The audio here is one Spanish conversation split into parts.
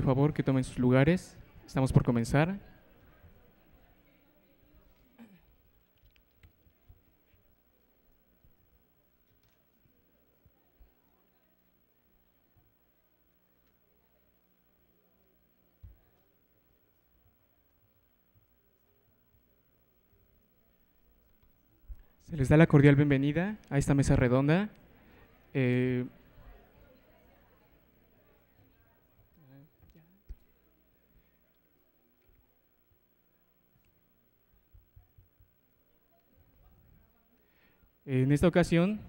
Por favor, que tomen sus lugares. Estamos por comenzar. Se les da la cordial bienvenida a esta mesa redonda. Eh, en esta ocasión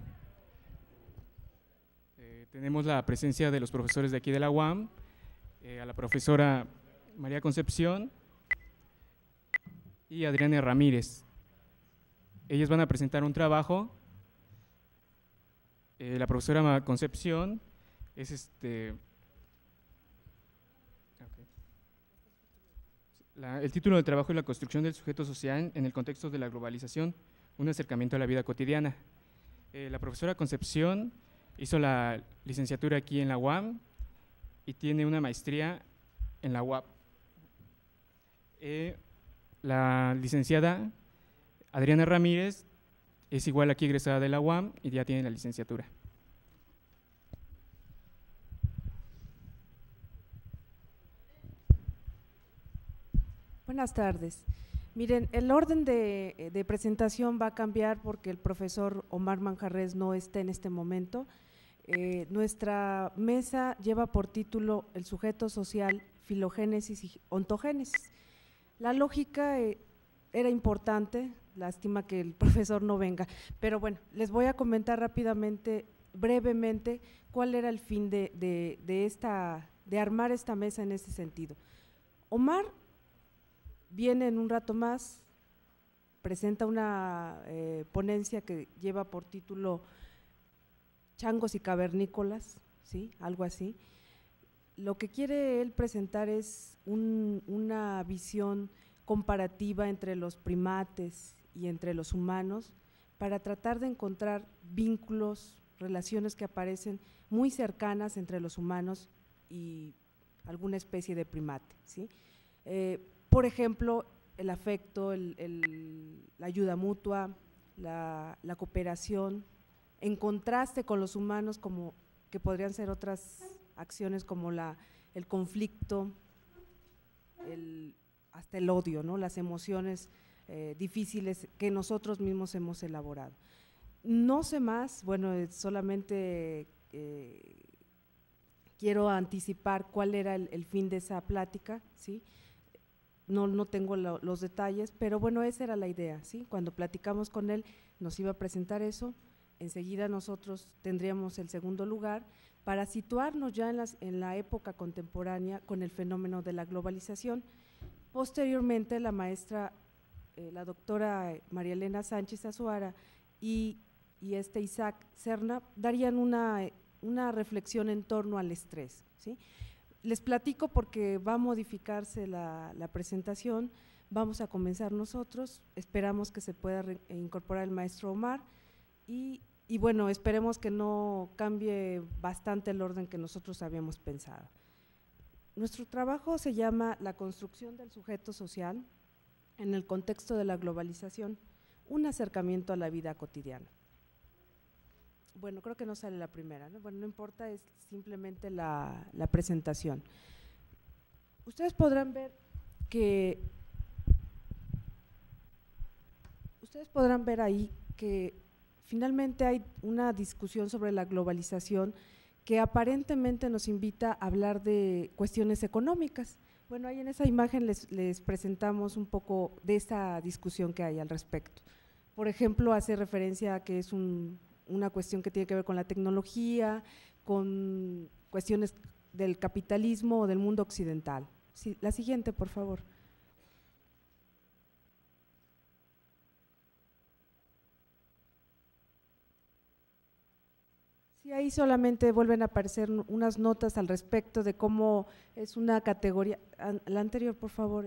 tenemos la presencia de los profesores de aquí de la UAM, a la profesora María Concepción y Adriana Ramírez. Ellas van a presentar un trabajo. La profesora Concepción es el título del trabajo es La construcción del sujeto social en el contexto de la globalización, un acercamiento a la vida cotidiana. La profesora Concepción hizo la licenciatura aquí en la UAM y tiene una maestría en la UAP. La licenciada Adriana Ramírez es igual aquí egresada de la UAM y ya tiene la licenciatura. Buenas tardes. Miren, el orden de presentación va a cambiar porque el profesor Omar Manjarrés no está en este momento. Nuestra mesa lleva por título El sujeto social, filogénesis y ontogénesis. La lógica era importante, lástima que el profesor no venga, pero bueno, les voy a comentar rápidamente, brevemente, cuál era el fin de armar esta mesa en ese sentido. Omar viene en un rato más, presenta una ponencia que lleva por título Changos y cavernícolas, ¿sí? Algo así. Lo que quiere él presentar es una visión comparativa entre los primates y entre los humanos para tratar de encontrar vínculos, relaciones que aparecen muy cercanas entre los humanos y alguna especie de primate, ¿sí? Por ejemplo, el afecto, la ayuda mutua, la cooperación, en contraste con los humanos, como que podrían ser otras acciones como el conflicto, hasta el odio, ¿no? Las emociones difíciles que nosotros mismos hemos elaborado. No sé más, bueno, solamente quiero anticipar cuál era el fin de esa plática, ¿sí? No tengo los detalles, pero bueno, esa era la idea, ¿sí? Cuando platicamos con él nos iba a presentar eso, enseguida nosotros tendríamos el segundo lugar para situarnos ya en la época contemporánea con el fenómeno de la globalización. Posteriormente la maestra, la doctora María Elena Sánchez Azuara y Isaac Serna darían una reflexión en torno al estrés, ¿sí? Les platico porque va a modificarse la presentación, vamos a comenzar nosotros, esperamos que se pueda incorporar el maestro Omar y bueno, esperemos que no cambie bastante el orden que nosotros habíamos pensado. Nuestro trabajo se llama La construcción del sujeto social en el contexto de la globalización, un acercamiento a la vida cotidiana. Bueno, creo que no sale la primera, ¿no? Bueno, no importa, es simplemente la presentación. Ustedes podrán ver ahí que finalmente hay una discusión sobre la globalización que aparentemente nos invita a hablar de cuestiones económicas. Bueno, ahí en esa imagen les presentamos un poco de esa discusión que hay al respecto. Por ejemplo, hace referencia a que es una cuestión que tiene que ver con la tecnología, con cuestiones del capitalismo o del mundo occidental. Sí, la siguiente, por favor. Sí, ahí solamente vuelven a aparecer unas notas al respecto de cómo es una categoría, la anterior, por favor,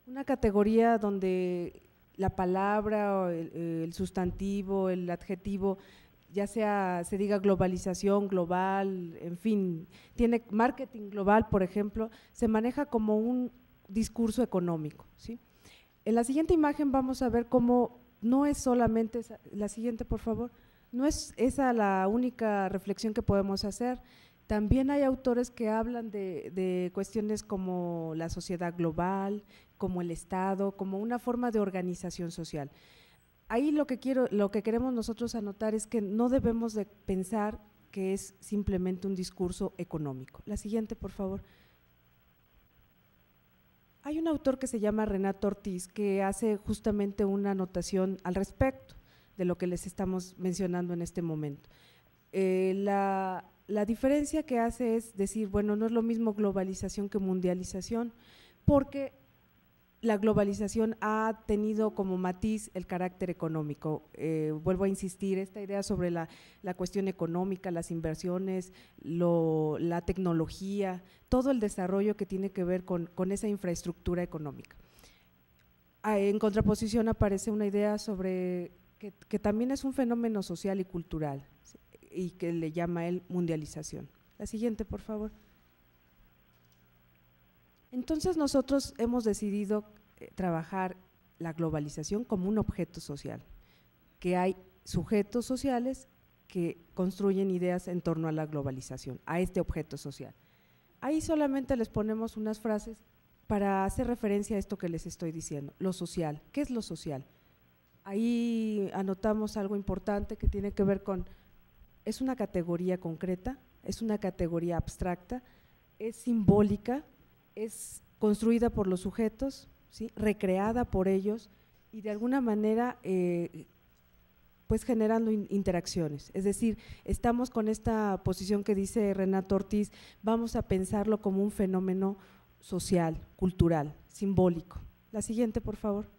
una categoría donde la palabra, o el sustantivo, el adjetivo ya sea se diga globalización, global, en fin, tiene marketing global, por ejemplo, se maneja como un discurso económico, ¿sí? En la siguiente imagen vamos a ver cómo no es solamente esa, la siguiente por favor, no es esa la única reflexión que podemos hacer. También hay autores que hablan de cuestiones como la sociedad global, como el Estado, como una forma de organización social. Ahí lo que queremos nosotros anotar es que no debemos de pensar que es simplemente un discurso económico. La siguiente, por favor. Hay un autor que se llama Renato Ortiz que hace justamente una anotación al respecto de lo que les estamos mencionando en este momento. La diferencia que hace es decir, bueno, no es lo mismo globalización que mundialización, porque la globalización ha tenido como matiz el carácter económico. Vuelvo a insistir, esta idea sobre la cuestión económica, las inversiones, la tecnología, todo el desarrollo que tiene que ver con esa infraestructura económica. En contraposición aparece una idea sobre que también es un fenómeno social y cultural, ¿sí? Y que le llama él mundialización. La siguiente, por favor. Entonces nosotros hemos decidido trabajar la globalización como un objeto social, que hay sujetos sociales que construyen ideas en torno a la globalización, a este objeto social. Ahí solamente les ponemos unas frases para hacer referencia a esto que les estoy diciendo, lo social. ¿Qué es lo social? Ahí anotamos algo importante que tiene que ver con, es una categoría concreta, es una categoría abstracta, es simbólica, es construida por los sujetos, ¿sí? Recreada por ellos y de alguna manera pues generando interacciones. Es decir, estamos con esta posición que dice Renato Ortiz, vamos a pensarlo como un fenómeno social, cultural, simbólico. La siguiente, por favor.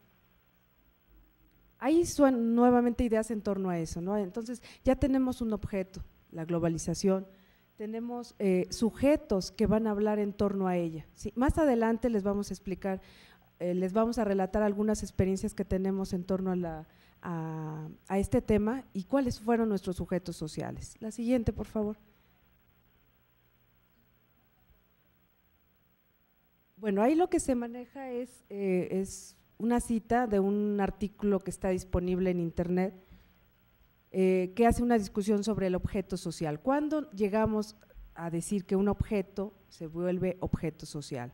Ahí suenan nuevamente ideas en torno a eso, ¿no? Entonces ya tenemos un objeto, la globalización, tenemos sujetos que van a hablar en torno a ella, ¿sí? Más adelante les vamos a explicar, les vamos a relatar algunas experiencias que tenemos en torno a este tema y cuáles fueron nuestros sujetos sociales. La siguiente, por favor. Bueno, ahí lo que se maneja es una cita de un artículo que está disponible en internet que hace una discusión sobre el objeto social. ¿Cuándo llegamos a decir que un objeto se vuelve objeto social?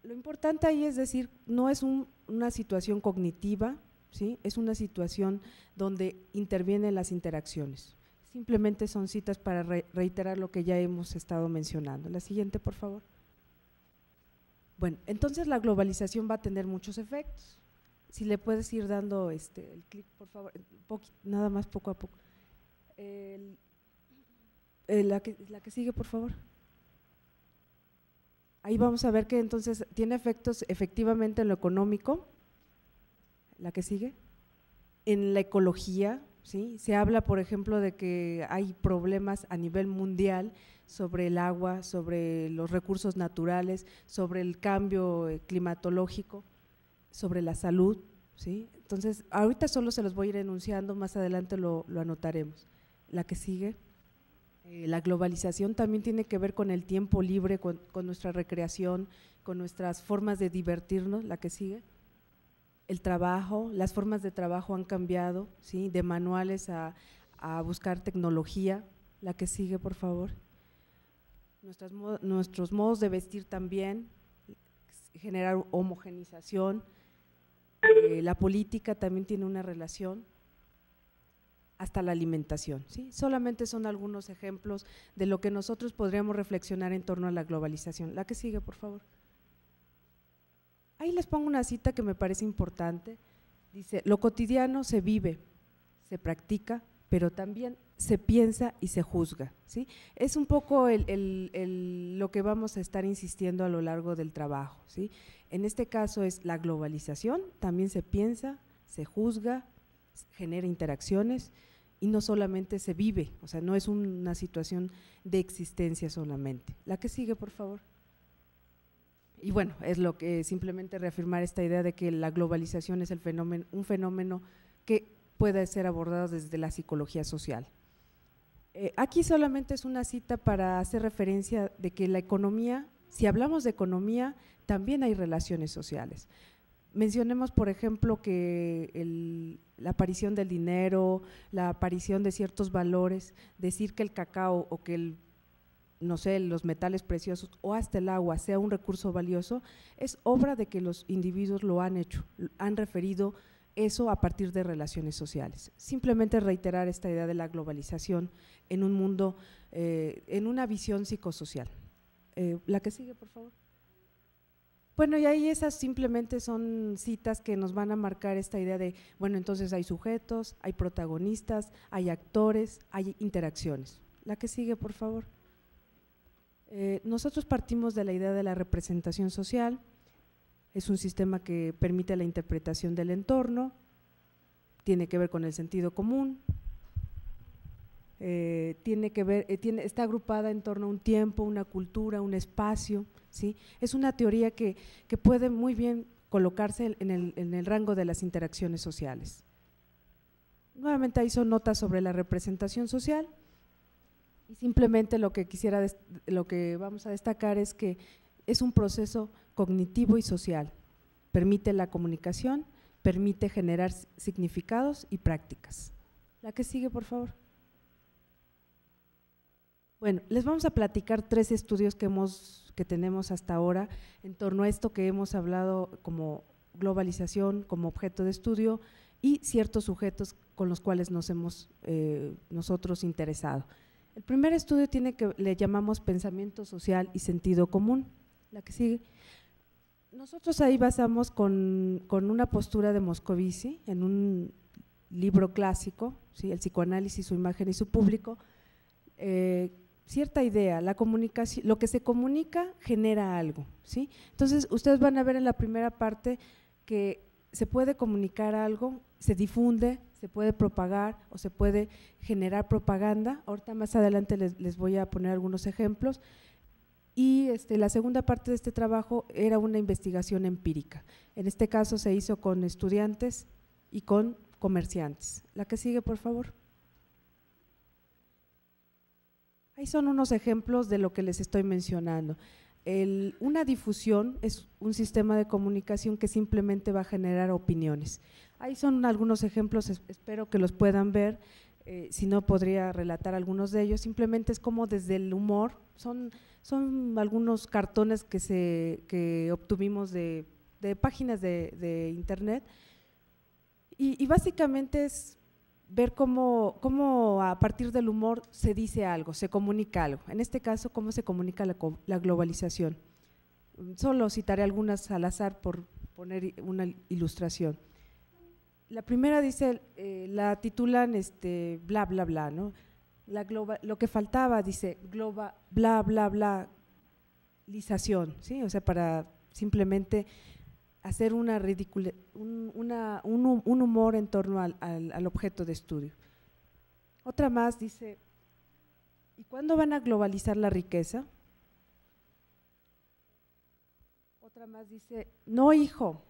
Lo importante ahí es decir, no es una situación cognitiva, ¿sí? Es una situación donde intervienen las interacciones. Simplemente son citas para reiterar lo que ya hemos estado mencionando. La siguiente, por favor. Bueno, entonces la globalización va a tener muchos efectos. Si le puedes ir dando el clic, por favor, nada más poco a poco. La que sigue, por favor. Ahí vamos a ver que entonces tiene efectos efectivamente en lo económico. La que sigue. En la ecología, ¿sí? Se habla, por ejemplo, de que hay problemas a nivel mundial sobre el agua, sobre los recursos naturales, sobre el cambio climatológico, sobre la salud, ¿sí? Entonces, ahorita solo se los voy a ir enunciando, más adelante lo anotaremos. La que sigue, la globalización también tiene que ver con el tiempo libre, con nuestra recreación, con nuestras formas de divertirnos. La que sigue, el trabajo, las formas de trabajo han cambiado, ¿sí? De manuales a buscar tecnología. La que sigue, por favor. Nuestros modos de vestir también, generar homogenización, la política también tiene una relación, hasta la alimentación, ¿sí? Solamente son algunos ejemplos de lo que nosotros podríamos reflexionar en torno a la globalización. La que sigue, por favor. Ahí les pongo una cita que me parece importante, dice, lo cotidiano se vive, se practica, pero también se piensa y se juzga, ¿sí? Es un poco lo que vamos a estar insistiendo a lo largo del trabajo, ¿sí? En este caso es la globalización, también se piensa, se juzga, genera interacciones y no solamente se vive, o sea, no es una situación de existencia solamente. La que sigue, por favor. Y bueno, es lo que simplemente reafirmar esta idea de que la globalización es un fenómeno que pueda ser abordado desde la psicología social. Aquí solamente es una cita para hacer referencia de que la economía, si hablamos de economía, también hay relaciones sociales. Mencionemos, por ejemplo, que la aparición del dinero, la aparición de ciertos valores, decir que el cacao o que no sé, los metales preciosos o hasta el agua sea un recurso valioso, es obra de que los individuos lo han hecho, han referido eso a partir de relaciones sociales. Simplemente reiterar esta idea de la globalización en un mundo, en una visión psicosocial. La que sigue, por favor. Bueno, y ahí esas simplemente son citas que nos van a marcar esta idea de, bueno, entonces hay sujetos, hay protagonistas, hay actores, hay interacciones. La que sigue, por favor. Nosotros partimos de la idea de la representación social, es un sistema que permite la interpretación del entorno, tiene que ver con el sentido común, está agrupada en torno a un tiempo, una cultura, un espacio, ¿sí? Es una teoría que puede muy bien colocarse en el rango de las interacciones sociales. Nuevamente ahí son notas sobre la representación social. Y simplemente lo que vamos a destacar es que es un proceso cognitivo y social, permite la comunicación, permite generar significados y prácticas. La que sigue, por favor. Bueno, les vamos a platicar 3 estudios que tenemos hasta ahora en torno a esto que hemos hablado como globalización, como objeto de estudio y ciertos sujetos con los cuales nos hemos nosotros interesado. El primer estudio le llamamos pensamiento social y sentido común. La que sigue. Nosotros ahí basamos con una postura de Moscovici en un libro clásico, ¿sí? El psicoanálisis, su imagen y su público, cierta idea, la comunicación, lo que se comunica genera algo, ¿sí? Entonces ustedes van a ver en la primera parte que se puede comunicar algo, se difunde, se puede propagar o se puede generar propaganda. Ahorita más adelante les voy a poner algunos ejemplos. Y la segunda parte de este trabajo era una investigación empírica. En este caso se hizo con estudiantes y con comerciantes. La que sigue, por favor. Ahí son unos ejemplos de lo que les estoy mencionando. Una difusión es un sistema de comunicación que simplemente va a generar opiniones. Ahí son algunos ejemplos, espero que los puedan ver, si no podría relatar algunos de ellos. Simplemente es como desde el humor, son algunos cartones que obtuvimos de páginas de internet y básicamente es ver cómo a partir del humor se dice algo, se comunica algo. En este caso, cómo se comunica la globalización. Solo citaré algunas al azar por poner una ilustración. La primera dice, la titulan bla bla bla, ¿no? Lo que faltaba dice bla bla bla lización, ¿sí? O sea, para simplemente hacer un humor en torno al objeto de estudio. Otra más dice, ¿y cuándo van a globalizar la riqueza? Otra más dice, no hijo,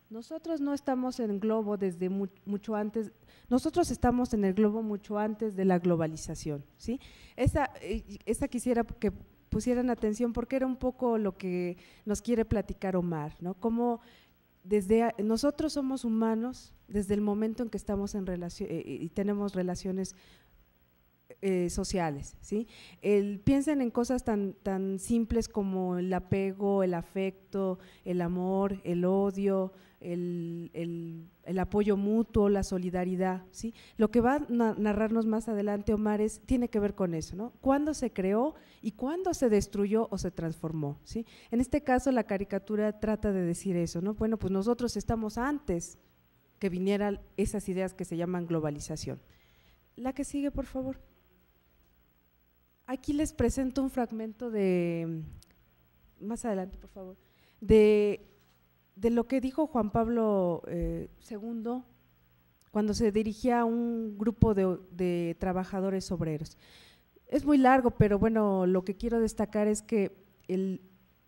nosotros no estamos en el globo desde mucho antes, nosotros estamos en el globo mucho antes de la globalización, ¿sí? Esa quisiera que pusieran atención porque era un poco lo que nos quiere platicar Omar, ¿no? Cómo nosotros somos humanos desde el momento en que estamos en relación y tenemos relaciones sociales, ¿sí? Piensen en cosas tan simples como el apego, el afecto, el amor, el odio, el apoyo mutuo, la solidaridad, ¿sí? Lo que va a narrarnos más adelante Omar tiene que ver con eso, ¿no? ¿Cuándo se creó y cuándo se destruyó o se transformó, ¿sí? En este caso la caricatura trata de decir eso, ¿no? Bueno, pues nosotros estamos antes que vinieran esas ideas que se llaman globalización. La que sigue, por favor. Aquí les presento un fragmento más adelante, por favor, de lo que dijo Juan Pablo II cuando se dirigía a un grupo de trabajadores obreros. Es muy largo, pero bueno, lo que quiero destacar es que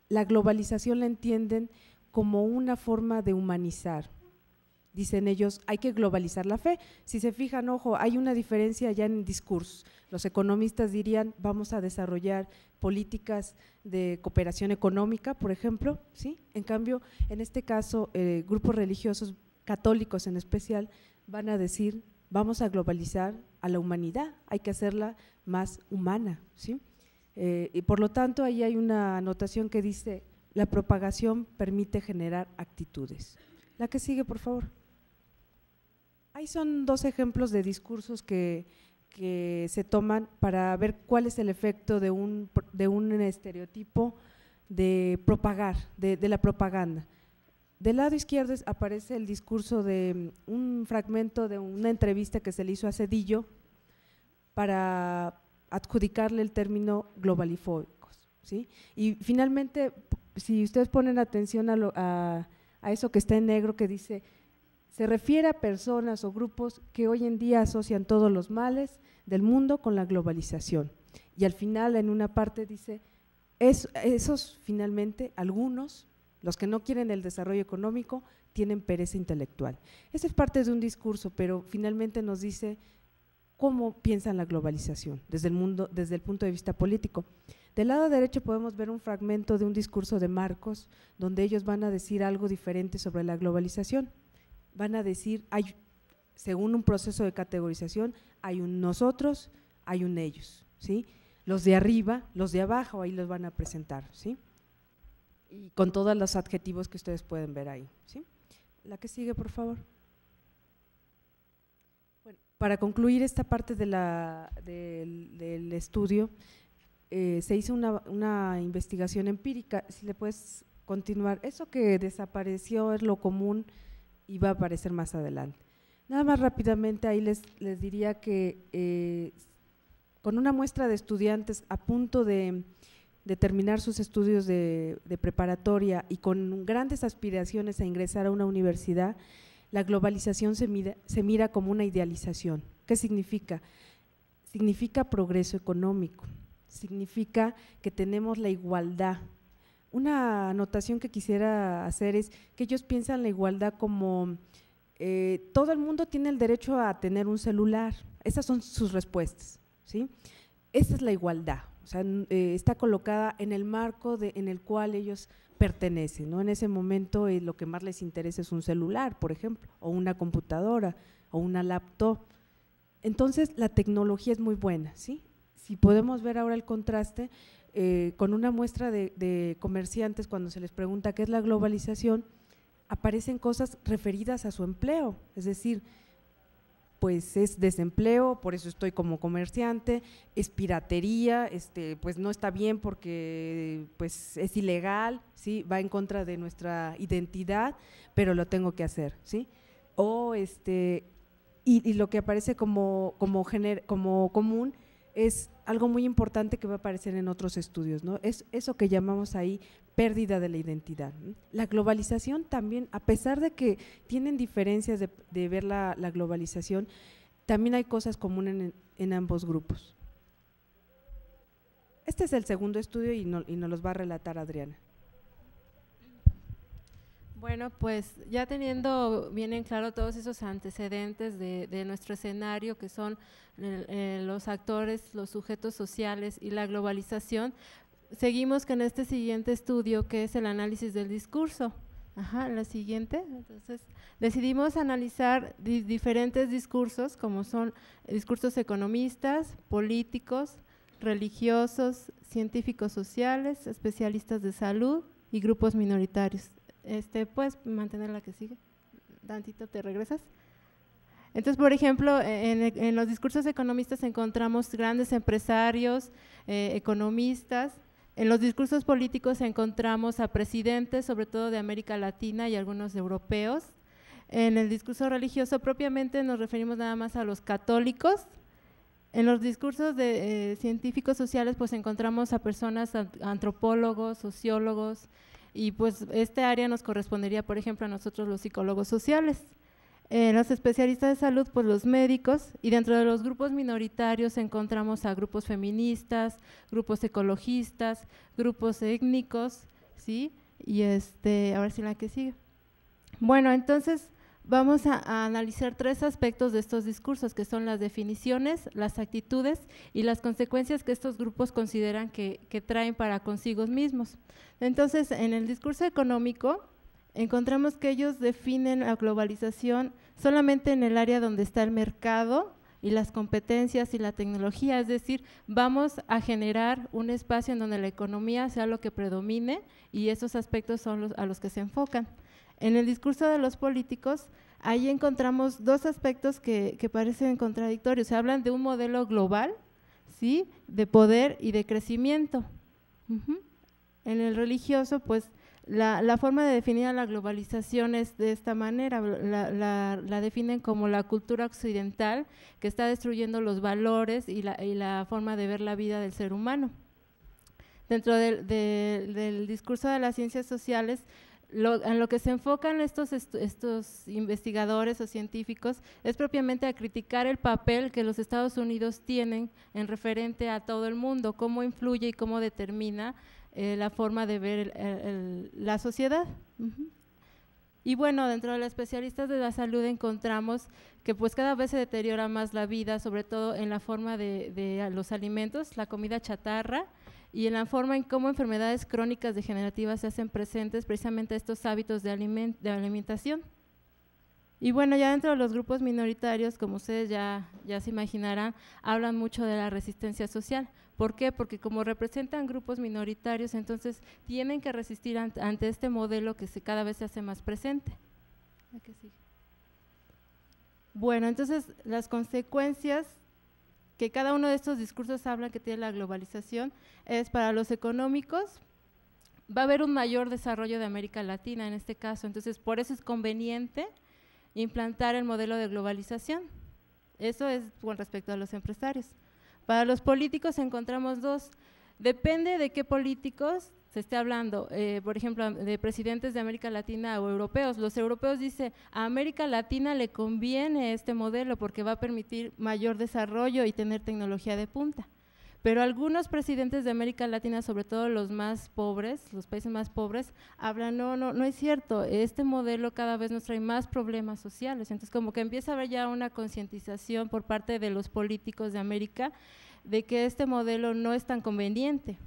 la globalización la entienden como una forma de humanizar. dicen ellos, hay que globalizar la fe. Si se fijan, ojo, hay una diferencia ya en discursos. Los economistas dirían, vamos a desarrollar políticas de cooperación económica, por ejemplo, ¿sí? En cambio, en este caso, grupos religiosos, católicos en especial, van a decir, vamos a globalizar a la humanidad, hay que hacerla más humana, ¿sí? Y por lo tanto, ahí hay una anotación que dice, la propagación permite generar actitudes. La que sigue, por favor. Ahí son dos ejemplos de discursos que se toman para ver cuál es el efecto de un estereotipo de propagar, de la propaganda. Del lado izquierdo aparece el discurso de un fragmento de una entrevista que se le hizo a Zedillo para adjudicarle el término globalifóbicos, ¿sí? Y finalmente, si ustedes ponen atención a eso que está en negro que dice, se refiere a personas o grupos que hoy en día asocian todos los males del mundo con la globalización. Y al final, en una parte dice, esos finalmente, algunos, los que no quieren el desarrollo económico, tienen pereza intelectual. Esa es parte de un discurso, pero finalmente nos dice cómo piensan la globalización desde el punto de vista político. Del lado derecho podemos ver un fragmento de un discurso de Marcos, donde ellos van a decir algo diferente sobre la globalización. Van a decir, según un proceso de categorización, hay un nosotros, hay un ellos, ¿sí? Los de arriba, los de abajo, ahí los van a presentar, ¿sí? Y con todos los adjetivos que ustedes pueden ver ahí, ¿sí? La que sigue, por favor. Bueno, para concluir esta parte del estudio, se hizo una investigación empírica, si le puedes continuar, eso que desapareció es lo común y va a aparecer más adelante. Nada más rápidamente ahí les diría que con una muestra de estudiantes a punto de terminar sus estudios de preparatoria y con grandes aspiraciones a ingresar a una universidad, la globalización se mira como una idealización. ¿Qué significa? Significa progreso económico, significa que tenemos la igualdad. Una anotación que quisiera hacer es que ellos piensan la igualdad como todo el mundo tiene el derecho a tener un celular, esas son sus respuestas, ¿sí? Esa es la igualdad, o sea, está colocada en el marco en el cual ellos pertenecen, ¿no? En ese momento lo que más les interesa es un celular, por ejemplo, o una computadora, o una laptop. Entonces, la tecnología es muy buena, ¿sí? Si podemos ver ahora el contraste, con una muestra de comerciantes, cuando se les pregunta qué es la globalización, aparecen cosas referidas a su empleo, es decir, pues es desempleo, por eso estoy como comerciante, es piratería, pues no está bien porque pues es ilegal, ¿sí? Va en contra de nuestra identidad, pero lo tengo que hacer, ¿sí? O y lo que aparece como común es algo muy importante que va a aparecer en otros estudios, ¿no? Es eso que llamamos ahí pérdida de la identidad. La globalización también, a pesar de que tienen diferencias de ver la globalización, también hay cosas comunes en ambos grupos. Este es el segundo estudio y nos los va a relatar Adriana. Bueno, pues ya teniendo bien en claro todos esos antecedentes de nuestro escenario, que son los actores, los sujetos sociales y la globalización, seguimos con este siguiente estudio, que es el análisis del discurso. Ajá, la siguiente. Entonces, decidimos analizar diferentes discursos, como son discursos economistas, políticos, religiosos, científicos sociales, especialistas de salud y grupos minoritarios. ¿Puedes mantener la que sigue? Tantito, ¿te regresas? Entonces, por ejemplo, en los discursos economistas encontramos grandes empresarios, economistas. En los discursos políticos encontramos a presidentes, sobre todo de América Latina y algunos europeos. En el discurso religioso propiamente nos referimos nada más a los católicos. En los discursos de científicos sociales pues encontramos a personas, antropólogos, sociólogos, y pues este área nos correspondería, por ejemplo, a nosotros los psicólogos sociales. Los especialistas de salud, pues los médicos, y dentro de los grupos minoritarios encontramos a grupos feministas, grupos ecologistas, grupos étnicos, ¿sí? Y a ver si la que sigue. Bueno, entonces, vamos a analizar 3 aspectos de estos discursos, que son las definiciones, las actitudes y las consecuencias que estos grupos consideran que traen para consigo mismos. Entonces, en el discurso económico, encontramos que ellos definen la globalización solamente en el área donde está el mercado y las competencias y la tecnología, es decir, vamos a generar un espacio en donde la economía sea lo que predomine y esos aspectos son a los que se enfocan. En el discurso de los políticos, ahí encontramos 2 aspectos que parecen contradictorios. Se hablan de un modelo global, ¿sí?, de poder y de crecimiento. En el religioso, pues, la forma de definir a la globalización es de esta manera, la definen como la cultura occidental que está destruyendo los valores y la forma de ver la vida del ser humano. Dentro del discurso de las ciencias sociales, en lo que se enfocan estos investigadores o científicos es propiamente a criticar el papel que los Estados Unidos tienen en referente a todo el mundo, cómo influye y cómo determina la forma de ver la sociedad. Y bueno, dentro de los especialistas de la salud encontramos que pues cada vez se deteriora más la vida, sobre todo en la forma de los alimentos, la comida chatarra, y en la forma en cómo enfermedades crónicas degenerativas se hacen presentes precisamente estos hábitos de alimentación. Y bueno, ya dentro de los grupos minoritarios, como ustedes ya se imaginarán, hablan mucho de la resistencia social. ¿Por qué? Porque como representan grupos minoritarios, entonces tienen que resistir ante este modelo que cada vez se hace más presente. ¿Qué sigue? Bueno, entonces las consecuencias que cada uno de estos discursos habla que tiene la globalización es para los económicos, va a haber un mayor desarrollo de América Latina en este caso, entonces por eso es conveniente implantar el modelo de globalización. Eso es con respecto a los empresarios. Para los políticos encontramos 2, depende de qué políticos se esté hablando, por ejemplo, de presidentes de América Latina o europeos. Los europeos dicen, a América Latina le conviene este modelo porque va a permitir mayor desarrollo y tener tecnología de punta. Pero algunos presidentes de América Latina, sobre todo los más pobres, los países más pobres, hablan, no es cierto, este modelo cada vez nos trae más problemas sociales. Entonces, como que empieza a haber ya una concientización por parte de los políticos de América de que este modelo no es tan conveniente.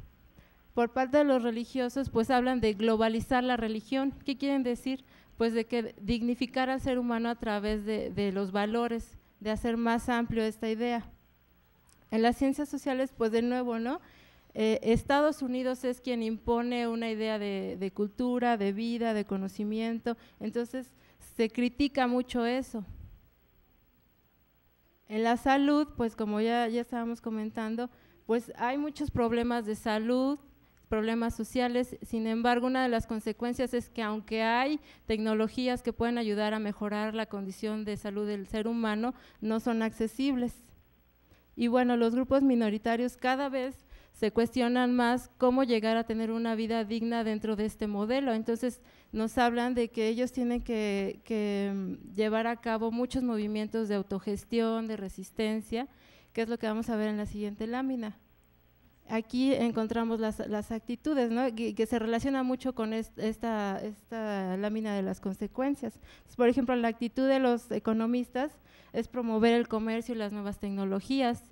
Por parte de los religiosos, pues hablan de globalizar la religión. ¿Qué quieren decir? Pues de que dignificar al ser humano a través de los valores, de hacer más amplio esta idea. En las ciencias sociales, pues de nuevo, ¿no? Estados Unidos es quien impone una idea de cultura, de vida, de conocimiento, entonces se critica mucho eso. En la salud, pues como ya estábamos comentando, pues hay muchos problemas de salud, problemas sociales, sin embargo, una de las consecuencias es que aunque hay tecnologías que pueden ayudar a mejorar la condición de salud del ser humano, no son accesibles. Y bueno, los grupos minoritarios cada vez se cuestionan más cómo llegar a tener una vida digna dentro de este modelo, entonces nos hablan de que ellos tienen que llevar a cabo muchos movimientos de autogestión, de resistencia, que es lo que vamos a ver en la siguiente lámina. Aquí encontramos las actitudes, ¿no? que se relaciona mucho con esta lámina de las consecuencias. Por ejemplo, la actitud de los economistas es promover el comercio y las nuevas tecnologías.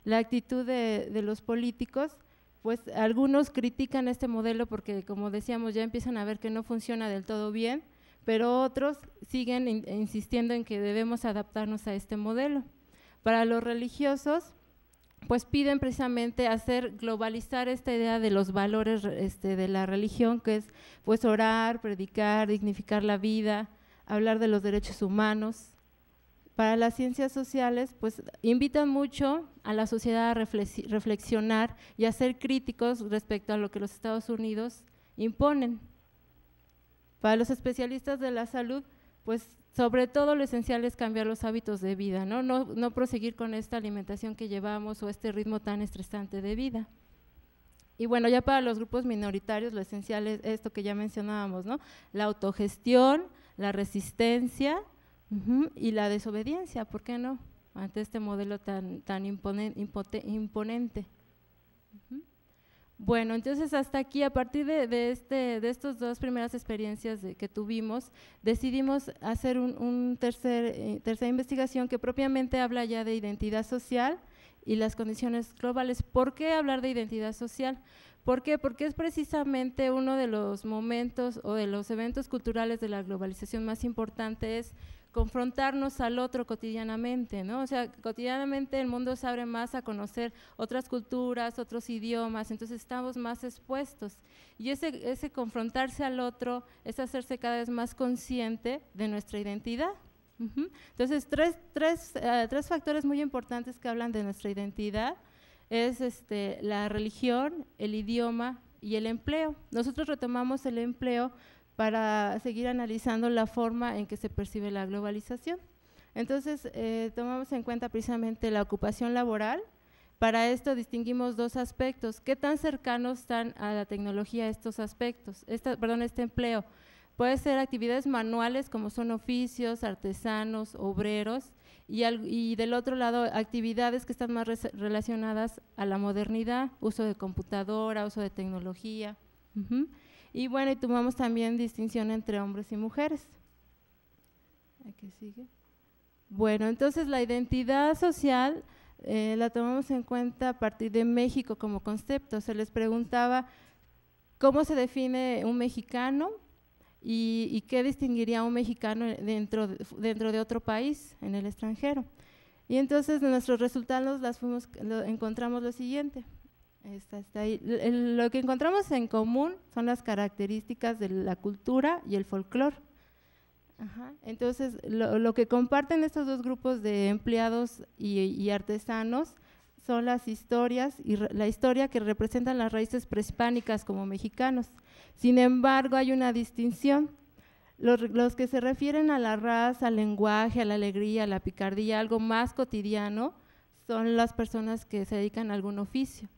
La actitud de los políticos, pues algunos critican este modelo porque, como decíamos, ya empiezan a ver que no funciona del todo bien, pero otros siguen insistiendo en que debemos adaptarnos a este modelo. Para los religiosos, pues piden precisamente globalizar esta idea de los valores de la religión, que es pues orar, predicar, dignificar la vida, hablar de los derechos humanos. Para las ciencias sociales, pues invitan mucho a la sociedad a reflexionar y a ser críticos respecto a lo que los Estados Unidos imponen. Para los especialistas de la salud, pues sobre todo lo esencial es cambiar los hábitos de vida, no proseguir con esta alimentación que llevamos o este ritmo tan estresante de vida. Y bueno, ya para los grupos minoritarios lo esencial es esto que ya mencionábamos, ¿no? La autogestión, la resistencia y la desobediencia, ¿por qué no? Ante este modelo tan imponente. Bueno, entonces hasta aquí, a partir de estas dos primeras experiencias que tuvimos, decidimos hacer una tercera investigación que propiamente habla ya de identidad social y las condiciones globales. ¿Por qué hablar de identidad social? ¿Por qué? Porque es precisamente uno de los momentos o de los eventos culturales de la globalización más importantes, confrontarnos al otro cotidianamente, ¿no? O sea, cotidianamente el mundo se abre más a conocer otras culturas, otros idiomas, entonces estamos más expuestos. Y ese confrontarse al otro es hacerse cada vez más consciente de nuestra identidad. Entonces, tres factores muy importantes que hablan de nuestra identidad es la religión, el idioma y el empleo. Nosotros retomamos el empleo para seguir analizando la forma en que se percibe la globalización. Entonces, tomamos en cuenta precisamente la ocupación laboral. Para esto distinguimos dos aspectos. ¿Qué tan cercanos están a la tecnología estos aspectos? Este empleo. Puede ser actividades manuales como son oficios, artesanos, obreros, y del otro lado actividades que están más relacionadas a la modernidad, uso de computadora, uso de tecnología. Y bueno, y tomamos también distinción entre hombres y mujeres. ¿Qué sigue? Bueno, entonces la identidad social la tomamos en cuenta a partir de México como concepto. Se les preguntaba cómo se define un mexicano y qué distinguiría a un mexicano dentro de otro país, en el extranjero. Y entonces de nuestros resultados encontramos lo siguiente. Está ahí. Lo que encontramos en común son las características de la cultura y el folclore. Entonces, lo que comparten estos dos grupos de empleados y artesanos son las historias y la historia que representan las raíces prehispánicas como mexicanos. Sin embargo, hay una distinción. Los que se refieren a la raza, al lenguaje, a la alegría, a la picardía, algo más cotidiano, son las personas que se dedican a algún oficio.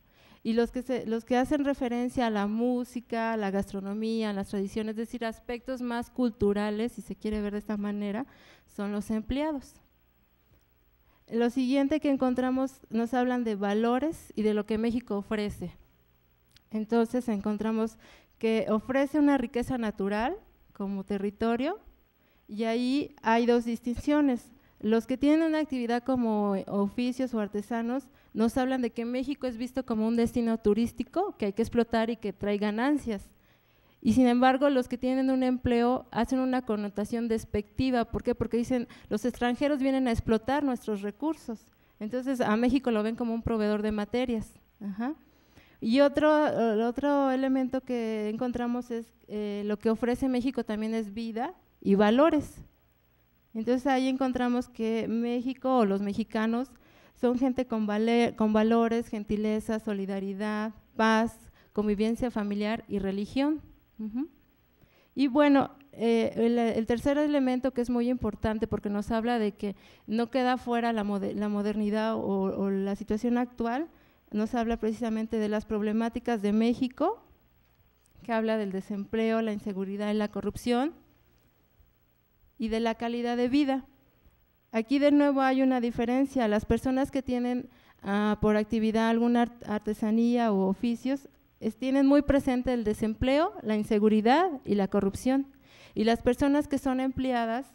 Y los que hacen referencia a la música, a la gastronomía, a las tradiciones, es decir, aspectos más culturales, si se quiere ver de esta manera, son los empleados. Lo siguiente que encontramos, nos hablan de valores y de lo que México ofrece. Entonces encontramos que ofrece una riqueza natural como territorio, y ahí hay dos distinciones. Los que tienen una actividad como oficios o artesanos nos hablan de que México es visto como un destino turístico que hay que explotar y que trae ganancias. Y sin embargo, los que tienen un empleo hacen una connotación despectiva. ¿Por qué? Porque dicen, los extranjeros vienen a explotar nuestros recursos. Entonces, a México lo ven como un proveedor de materias. Y otro elemento que encontramos es lo que ofrece México también es vida y valores. Entonces ahí encontramos que México o los mexicanos son gente con valores, gentileza, solidaridad, paz, convivencia familiar y religión. Y bueno, el tercer elemento que es muy importante porque nos habla de que no queda fuera la modernidad o la situación actual, nos habla precisamente de las problemáticas de México, que habla del desempleo, la inseguridad y la corrupción, y de la calidad de vida. Aquí de nuevo hay una diferencia. Las personas que tienen por actividad alguna artesanía o oficios tienen muy presente el desempleo, la inseguridad y la corrupción. Y las personas que son empleadas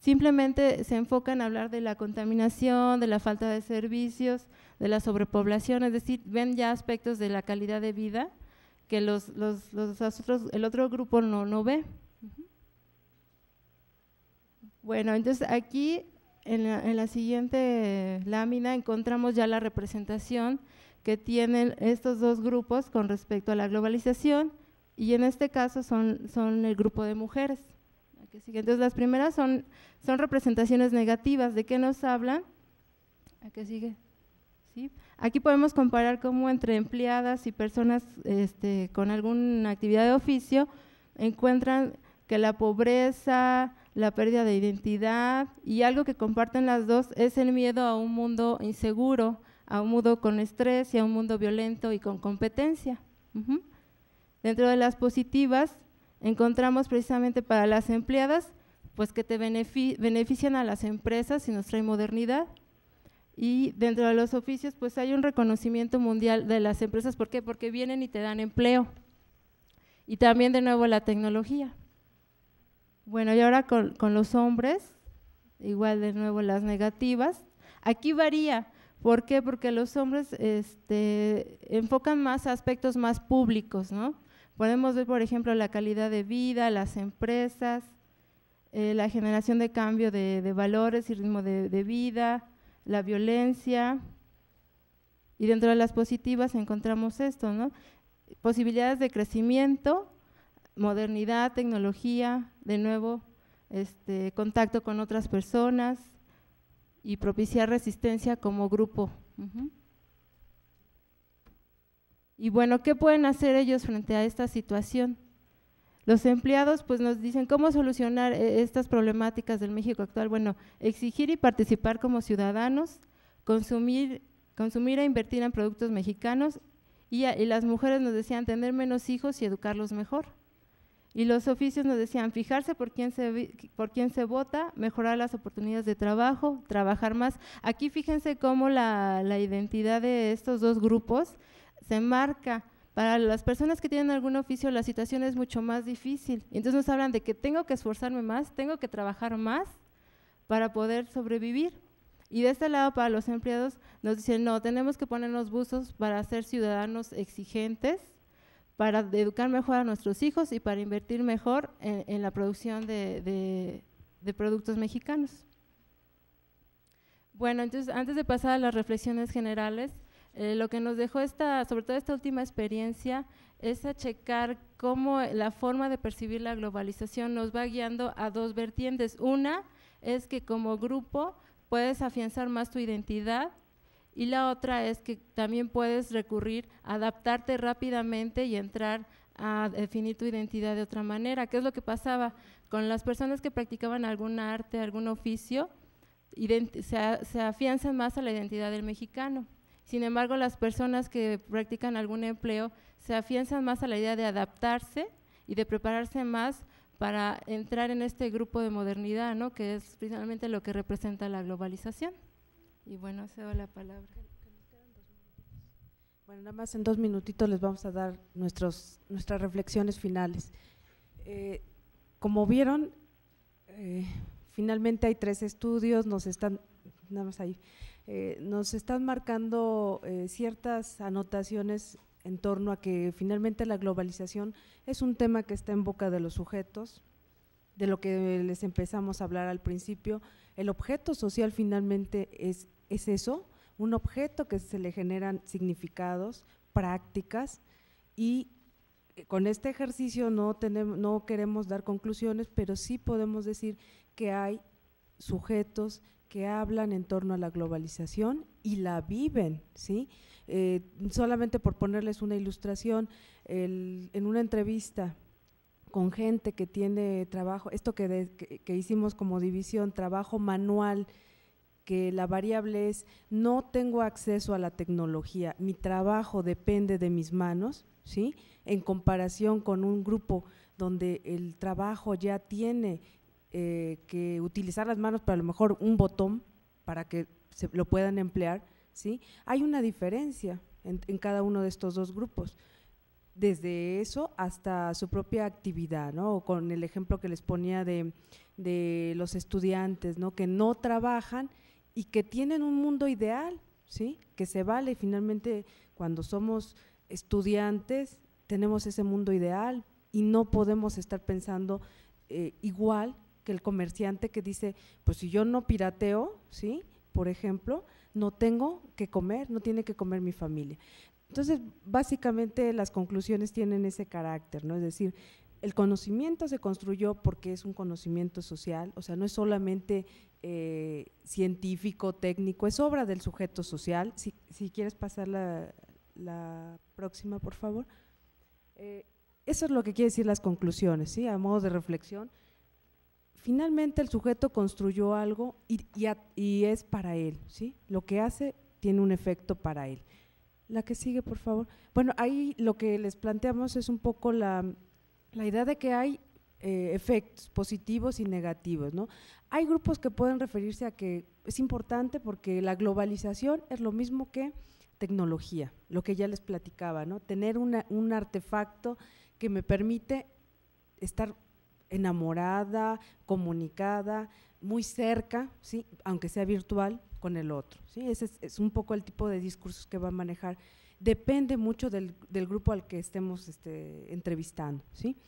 simplemente se enfocan a hablar de la contaminación, de la falta de servicios, de la sobrepoblación, es decir, ven ya aspectos de la calidad de vida que el otro grupo no ve. Bueno, entonces aquí en la siguiente lámina encontramos ya la representación que tienen estos dos grupos con respecto a la globalización, y en este caso son el grupo de mujeres. Entonces las primeras son representaciones negativas. ¿De qué nos hablan? ¿A qué sigue? ¿Sí? Aquí podemos comparar cómo entre empleadas y personas con alguna actividad de oficio encuentran que la pobreza, la pérdida de identidad y algo que comparten las dos es el miedo a un mundo inseguro, a un mundo con estrés y a un mundo violento y con competencia. Dentro de las positivas encontramos precisamente para las empleadas pues que te benefician a las empresas y nos trae modernidad. Y dentro de los oficios, pues hay un reconocimiento mundial de las empresas. ¿Por qué? Porque vienen y te dan empleo. Y también de nuevo la tecnología. Bueno, y ahora con los hombres, igual de nuevo las negativas. Aquí varía. ¿Por qué? Porque los hombres enfocan más a aspectos más públicos, ¿no? Podemos ver, por ejemplo, la calidad de vida, las empresas, la generación de cambio de valores y ritmo de vida, la violencia, y dentro de las positivas encontramos esto, ¿no? Posibilidades de crecimiento, modernidad, tecnología, de nuevo, contacto con otras personas y propiciar resistencia como grupo. Y bueno, ¿qué pueden hacer ellos frente a esta situación? Los empleados pues nos dicen cómo solucionar estas problemáticas del México actual. Bueno, exigir y participar como ciudadanos, consumir e invertir en productos mexicanos, y las mujeres nos decían tener menos hijos y educarlos mejor. Y los oficios nos decían fijarse por quién se vota, mejorar las oportunidades de trabajo, trabajar más. Aquí fíjense cómo la identidad de estos dos grupos se marca. Para las personas que tienen algún oficio la situación es mucho más difícil. Entonces nos hablan de que tengo que esforzarme más, tengo que trabajar más para poder sobrevivir. Y de este lado para los empleados nos dicen no, tenemos que ponernos buzos para ser ciudadanos exigentes, para educar mejor a nuestros hijos y para invertir mejor en la producción de productos mexicanos. Bueno, entonces antes de pasar a las reflexiones generales, lo que nos dejó sobre todo esta última experiencia es a checar cómo la forma de percibir la globalización nos va guiando a dos vertientes. Una es que como grupo puedes afianzar más tu identidad, y la otra es que también puedes recurrir a adaptarte rápidamente y entrar a definir tu identidad de otra manera. ¿Qué es lo que pasaba? Con las personas que practicaban algún arte, algún oficio, se afianzan más a la identidad del mexicano. Sin embargo, las personas que practican algún empleo se afianzan más a la idea de adaptarse y de prepararse más para entrar en este grupo de modernidad, ¿no? Que es precisamente lo que representa la globalización. Y bueno, cedo la palabra. Bueno, nada más en 2 minutitos les vamos a dar nuestras reflexiones finales. Como vieron, finalmente hay 3 estudios, nos están marcando ciertas anotaciones en torno a que finalmente la globalización es un tema que está en boca de los sujetos, de lo que les empezamos a hablar al principio. El objeto social finalmente es eso, un objeto que se le generan significados, prácticas, y con este ejercicio no queremos dar conclusiones, pero sí podemos decir que hay sujetos que hablan en torno a la globalización y la viven, ¿sí? Solamente por ponerles una ilustración, en una entrevista con gente que tiene trabajo, esto que hicimos como división, trabajo manual, que la variable es no tengo acceso a la tecnología, mi trabajo depende de mis manos, ¿sí? En comparación con un grupo donde el trabajo ya tiene que utilizar las manos, pero a lo mejor un botón para que se lo puedan emplear, ¿sí? Hay una diferencia en cada uno de estos dos grupos, desde eso hasta su propia actividad, ¿no? O con el ejemplo que les ponía de los estudiantes, ¿no? Que no trabajan y que tienen un mundo ideal, ¿sí? Que se vale. Finalmente, cuando somos estudiantes tenemos ese mundo ideal y no podemos estar pensando igual que el comerciante que dice, pues si yo no pirateo, ¿sí? Por ejemplo, no tengo que comer, no tiene que comer mi familia. Entonces, básicamente las conclusiones tienen ese carácter, ¿no? Es decir, el conocimiento se construyó porque es un conocimiento social, o sea, no es solamente científico, técnico, es obra del sujeto social. Si quieres pasar la próxima, por favor. Eso es lo que quiere decir las conclusiones, ¿sí? A modo de reflexión. Finalmente el sujeto construyó algo y es para él, ¿sí? Lo que hace tiene un efecto para él. La que sigue, por favor. Bueno, ahí lo que les planteamos es un poco la idea de que hay efectos positivos y negativos, ¿no? Hay grupos que pueden referirse a que es importante porque la globalización es lo mismo que tecnología, lo que ya les platicaba, ¿no? Tener un artefacto que me permite estar enamorada, comunicada, muy cerca, ¿sí? Aunque sea virtual, con el otro, ¿sí? Ese es un poco el tipo de discursos que va a manejar. Depende mucho del grupo al que estemos entrevistando, ¿sí?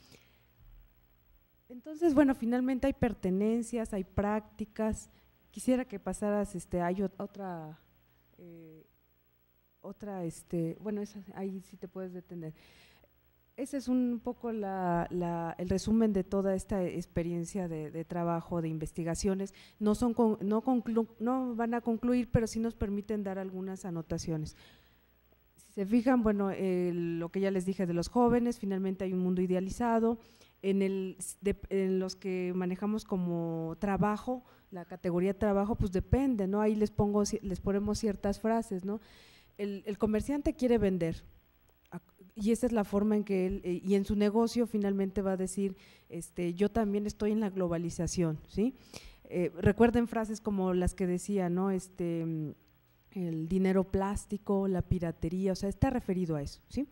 Entonces, bueno, finalmente hay pertenencias, hay prácticas. Quisiera que pasaras, hay bueno, ahí sí te puedes detener. Ese es un poco el resumen de toda esta experiencia de trabajo, de investigaciones. No van a concluir, pero sí nos permiten dar algunas anotaciones. Si se fijan, bueno, lo que ya les dije de los jóvenes, finalmente hay un mundo idealizado. En los que manejamos como trabajo, la categoría de trabajo, pues depende, ¿no? Ahí les ponemos ciertas frases, ¿no? El comerciante quiere vender, y esa es la forma en que él, y en su negocio finalmente va a decir, yo también estoy en la globalización, ¿sí? Recuerden frases como las que decía, ¿no? El dinero plástico, la piratería, o sea, está referido a eso, ¿sí?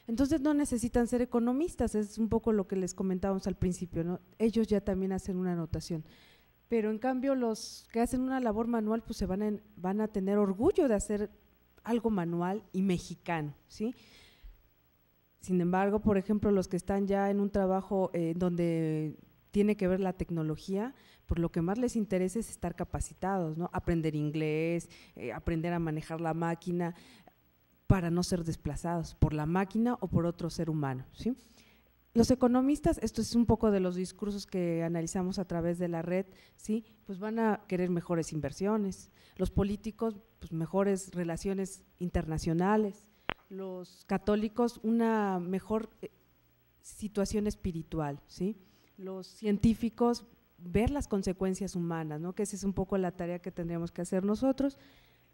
Entonces no necesitan ser economistas, es un poco lo que les comentábamos al principio, ¿no? Ellos ya también hacen una anotación, pero en cambio los que hacen una labor manual pues van a tener orgullo de hacer algo manual y mexicano, ¿sí? Sin embargo, por ejemplo, los que están ya en un trabajo donde tiene que ver la tecnología, por lo que más les interesa es estar capacitados, ¿no? Aprender inglés, aprender a manejar la máquina, para no ser desplazados por la máquina o por otro ser humano, ¿sí? Los economistas, esto es un poco de los discursos que analizamos a través de la red, ¿sí? Pues van a querer mejores inversiones, los políticos, pues mejores relaciones internacionales, los católicos, una mejor situación espiritual, ¿sí? Los científicos, ver las consecuencias humanas, ¿no? Que esa es un poco la tarea que tendríamos que hacer nosotros.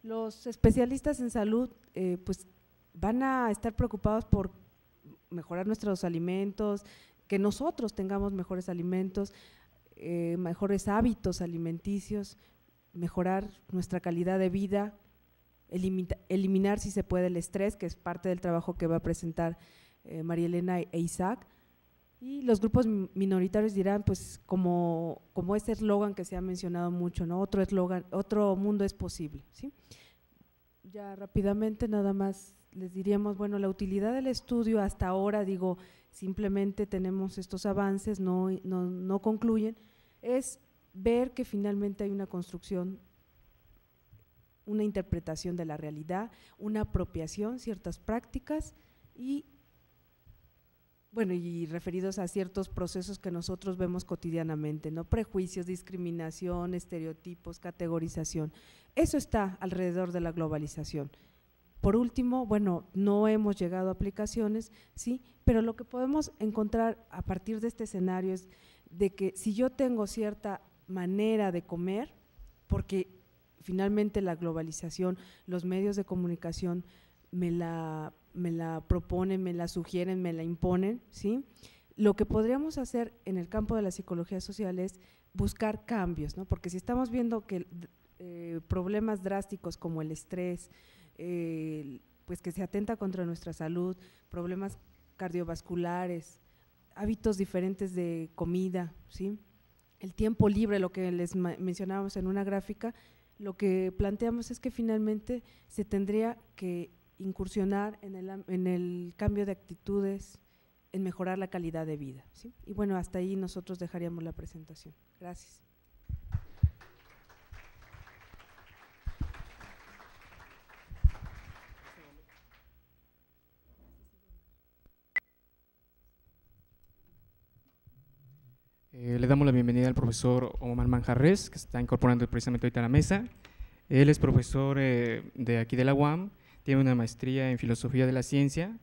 Los especialistas en salud pues van a estar preocupados por mejorar nuestros alimentos, que nosotros tengamos mejores alimentos, mejores hábitos alimenticios, mejorar nuestra calidad de vida, eliminar si se puede el estrés, que es parte del trabajo que va a presentar María Elena e Isaac. Y los grupos minoritarios dirán, pues como ese eslogan que se ha mencionado mucho, ¿no? Otro eslogan, otro mundo es posible, ¿sí? Ya rápidamente nada más les diríamos, bueno, la utilidad del estudio hasta ahora, digo, simplemente tenemos estos avances, no concluyen, es ver que finalmente hay una construcción, una interpretación de la realidad, una apropiación, ciertas prácticas y bueno, y referidos a ciertos procesos que nosotros vemos cotidianamente, ¿no? Prejuicios, discriminación, estereotipos, categorización, eso está alrededor de la globalización. Por último, bueno, no hemos llegado a aplicaciones, sí, pero lo que podemos encontrar a partir de este escenario es de que si yo tengo cierta manera de comer, porque finalmente la globalización, los medios de comunicación me la proponen, me la sugieren, me la imponen, ¿sí? Lo que podríamos hacer en el campo de la psicología social es buscar cambios, ¿no? Porque si estamos viendo que problemas drásticos como el estrés, pues que se atenta contra nuestra salud, problemas cardiovasculares, hábitos diferentes de comida, ¿sí? El tiempo libre, lo que les mencionábamos en una gráfica, lo que planteamos es que finalmente se tendría que incursionar en el cambio de actitudes, en mejorar la calidad de vida, ¿sí? Y bueno, hasta ahí nosotros dejaríamos la presentación. Gracias. Le damos la bienvenida al profesor Omar Manjarrés, que se está incorporando precisamente ahorita a la mesa. Él es profesor de aquí de la UAM, tiene una maestría en Filosofía de la Ciencia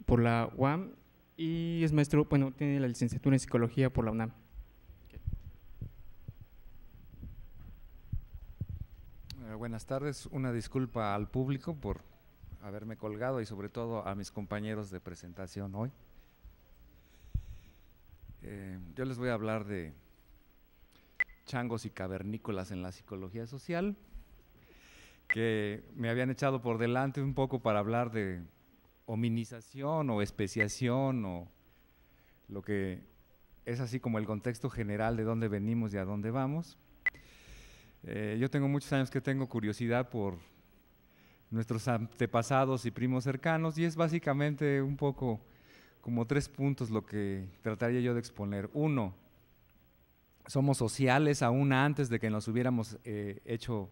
por la UAM y es maestro, bueno, tiene la licenciatura en Psicología por la UNAM. Buenas tardes, una disculpa al público por haberme colgado y sobre todo a mis compañeros de presentación hoy. Yo les voy a hablar de changos y cavernícolas en la psicología social, que me habían echado por delante un poco para hablar de hominización o especiación, o lo que es así como el contexto general de dónde venimos y a dónde vamos. Yo tengo muchos años que tengo curiosidad por nuestros antepasados y primos cercanos, y es básicamente un poco como 3 puntos lo que trataría yo de exponer. Uno, somos sociales aún antes de que nos hubiéramos hecho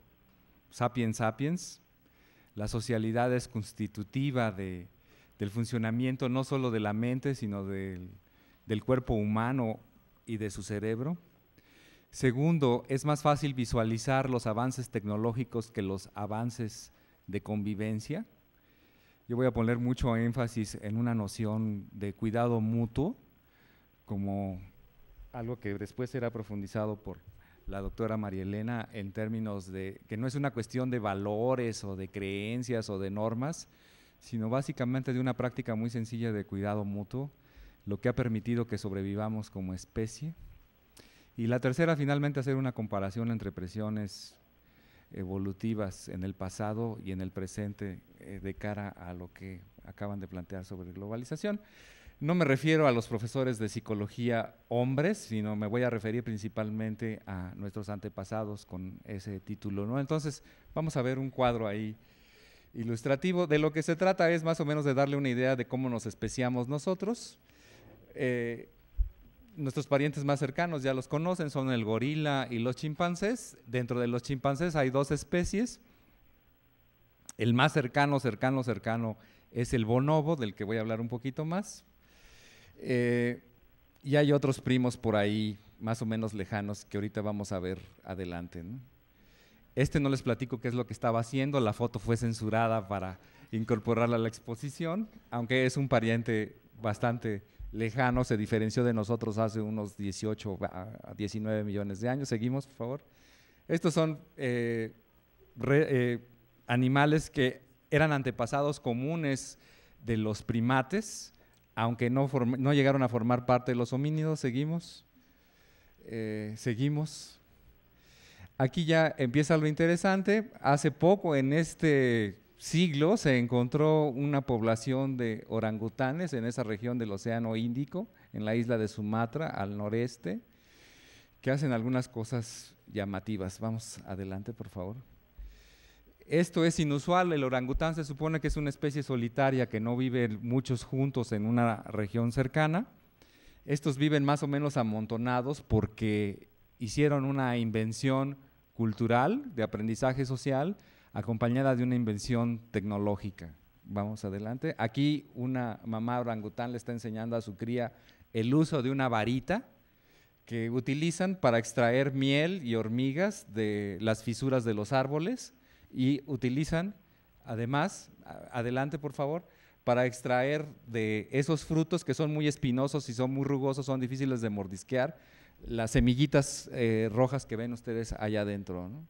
sapiens sapiens. La socialidad es constitutiva del funcionamiento no solo de la mente, sino del cuerpo humano y de su cerebro. Segundo, es más fácil visualizar los avances tecnológicos que los avances de convivencia. Yo voy a poner mucho énfasis en una noción de cuidado mutuo, como algo que después será profundizado por la doctora María Elena, en términos de que no es una cuestión de valores o de creencias o de normas, sino básicamente de una práctica muy sencilla de cuidado mutuo, lo que ha permitido que sobrevivamos como especie. Y la tercera, finalmente, hacer una comparación entre presiones evolutivas en el pasado y en el presente de cara a lo que acaban de plantear sobre globalización. No me refiero a los profesores de psicología hombres, sino me voy a referir principalmente a nuestros antepasados con ese título, ¿no? Entonces, vamos a ver un cuadro ahí ilustrativo. De lo que se trata es más o menos de darle una idea de cómo nos especiamos nosotros. Nuestros parientes más cercanos ya los conocen, son el gorila y los chimpancés. Dentro de los chimpancés hay 2 especies. El más cercano es el bonobo, del que voy a hablar un poquito más. Y hay otros primos por ahí, más o menos lejanos, que ahorita vamos a ver adelante, ¿no? No les platico qué es lo que estaba haciendo, la foto fue censurada para incorporarla a la exposición, aunque es un pariente bastante lejano, se diferenció de nosotros hace unos 18 a 19 millones de años. Seguimos, por favor. Estos son animales que eran antepasados comunes de los primates, aunque no llegaron a formar parte de los homínidos. Seguimos. Seguimos. Aquí ya empieza lo interesante. Hace poco, en este siglo, se encontró una población de orangutanes en esa región del Océano Índico, en la isla de Sumatra, al noreste, que hacen algunas cosas llamativas. Vamos adelante, por favor. Esto es inusual. El orangután se supone que es una especie solitaria que no vive muchos juntos en una región cercana. Estos viven más o menos amontonados porque hicieron una invención cultural de aprendizaje social acompañada de una invención tecnológica. Vamos adelante. Aquí una mamá orangután le está enseñando a su cría el uso de una varita que utilizan para extraer miel y hormigas de las fisuras de los árboles, y utilizan además, adelante por favor, para extraer de esos frutos que son muy espinosos y son muy rugosos, son difíciles de mordisquear, las semillitas rojas que ven ustedes allá adentro, ¿no?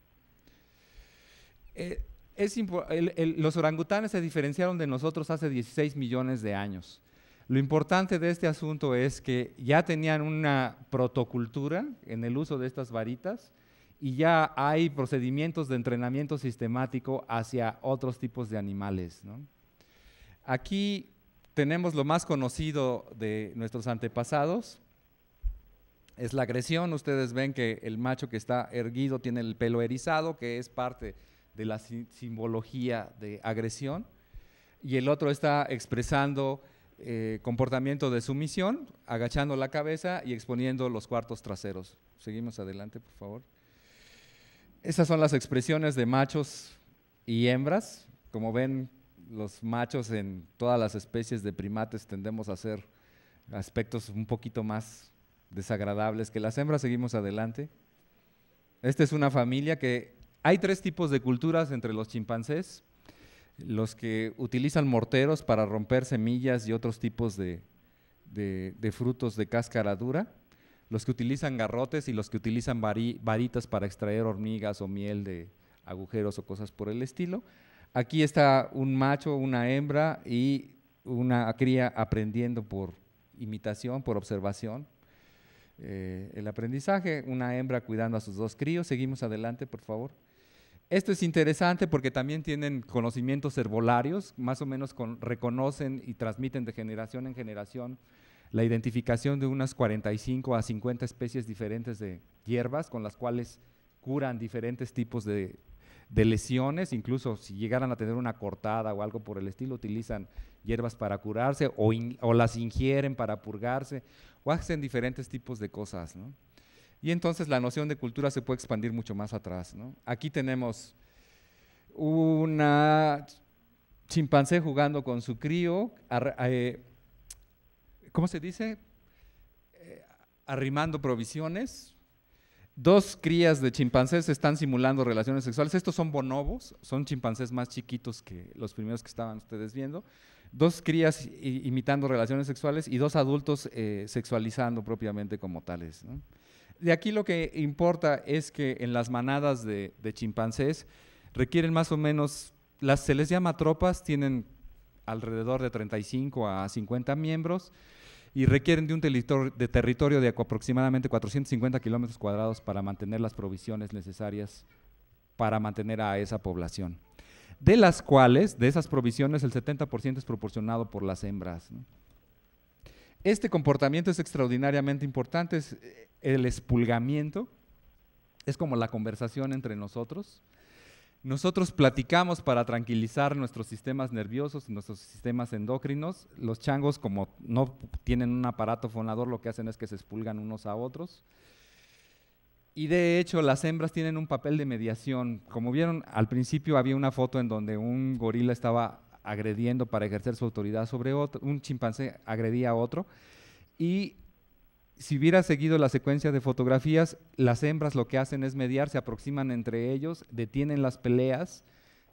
Los orangutanes se diferenciaron de nosotros hace 16 millones de años. Lo importante de este asunto es que ya tenían una protocultura en el uso de estas varitas y ya hay procedimientos de entrenamiento sistemático hacia otros tipos de animales, ¿no? Aquí tenemos lo más conocido de nuestros antepasados, es la agresión. Ustedes ven que el macho que está erguido tiene el pelo erizado, que es parte de la simbología de agresión, y el otro está expresando comportamiento de sumisión, agachando la cabeza y exponiendo los cuartos traseros. Seguimos adelante, por favor. Esas son las expresiones de machos y hembras. Como ven, los machos en todas las especies de primates tendemos a hacer aspectos un poquito más desagradables que las hembras. Seguimos adelante. Esta es una familia que… Hay 3 tipos de culturas entre los chimpancés: los que utilizan morteros para romper semillas y otros tipos de frutos de cáscara dura, los que utilizan garrotes y los que utilizan varitas para extraer hormigas o miel de agujeros o cosas por el estilo. Aquí está un macho, una hembra y una cría aprendiendo por imitación, por observación. el aprendizaje, una hembra cuidando a sus 2 críos. Seguimos adelante, por favor. Esto es interesante porque también tienen conocimientos herbolarios, más o menos reconocen y transmiten de generación en generación la identificación de unas 45 a 50 especies diferentes de hierbas con las cuales curan diferentes tipos de lesiones, incluso si llegaran a tener una cortada o algo por el estilo, utilizan hierbas para curarse o las ingieren para purgarse o hacen diferentes tipos de cosas, ¿no? Y entonces la noción de cultura se puede expandir mucho más atrás, ¿no? Aquí tenemos una chimpancé jugando con su crío, ¿cómo se dice? Arrimando provisiones. 2 crías de chimpancés están simulando relaciones sexuales. Estos son bonobos, son chimpancés más chiquitos que los primeros que estaban ustedes viendo. 2 crías imitando relaciones sexuales y 2 adultos sexualizando propiamente como tales, ¿no? De aquí lo que importa es que en las manadas de chimpancés requieren más o menos, se les llama tropas, tienen alrededor de 35 a 50 miembros y requieren de un territorio de aproximadamente 450 kilómetros cuadrados para mantener las provisiones necesarias para mantener a esa población. De las cuales, de esas provisiones, el 70% es proporcionado por las hembras, ¿no? Este comportamiento es extraordinariamente importante, es el espulgamiento, es como la conversación entre nosotros. Nosotros platicamos para tranquilizar nuestros sistemas nerviosos y nuestros sistemas endocrinos. Los changos, como no tienen un aparato fonador, lo que hacen es que se expulgan unos a otros. Y de hecho, las hembras tienen un papel de mediación. Como vieron, al principio había una foto en donde un gorila estaba agrediendo para ejercer su autoridad sobre otro, un chimpancé agredía a otro, y si hubiera seguido la secuencia de fotografías, las hembras lo que hacen es mediar, se aproximan entre ellos, detienen las peleas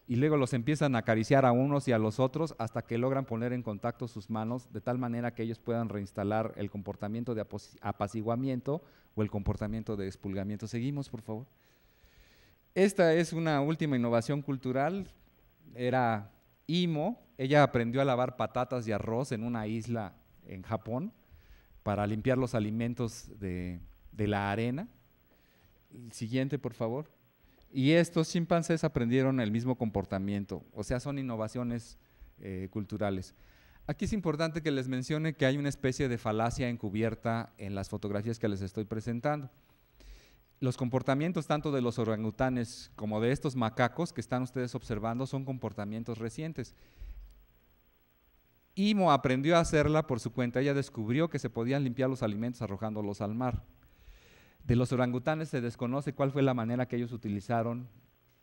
y luego los empiezan a acariciar a unos y a los otros hasta que logran poner en contacto sus manos de tal manera que ellos puedan reinstalar el comportamiento de apaciguamiento o el comportamiento de expulgamiento. Seguimos, por favor. Esta es una última innovación cultural, era Imo, ella aprendió a lavar patatas y arroz en una isla en Japón para limpiar los alimentos de la arena. El siguiente, por favor. Y estos chimpancés aprendieron el mismo comportamiento, o sea, son innovaciones culturales. Aquí es importante que les mencione que hay una especie de falacia encubierta en las fotografías que les estoy presentando. Los comportamientos tanto de los orangutanes como de estos macacos que están ustedes observando son comportamientos recientes. Imo aprendió a hacerla por su cuenta, ella descubrió que se podían limpiar los alimentos arrojándolos al mar. De los orangutanes se desconoce cuál fue la manera que ellos utilizaron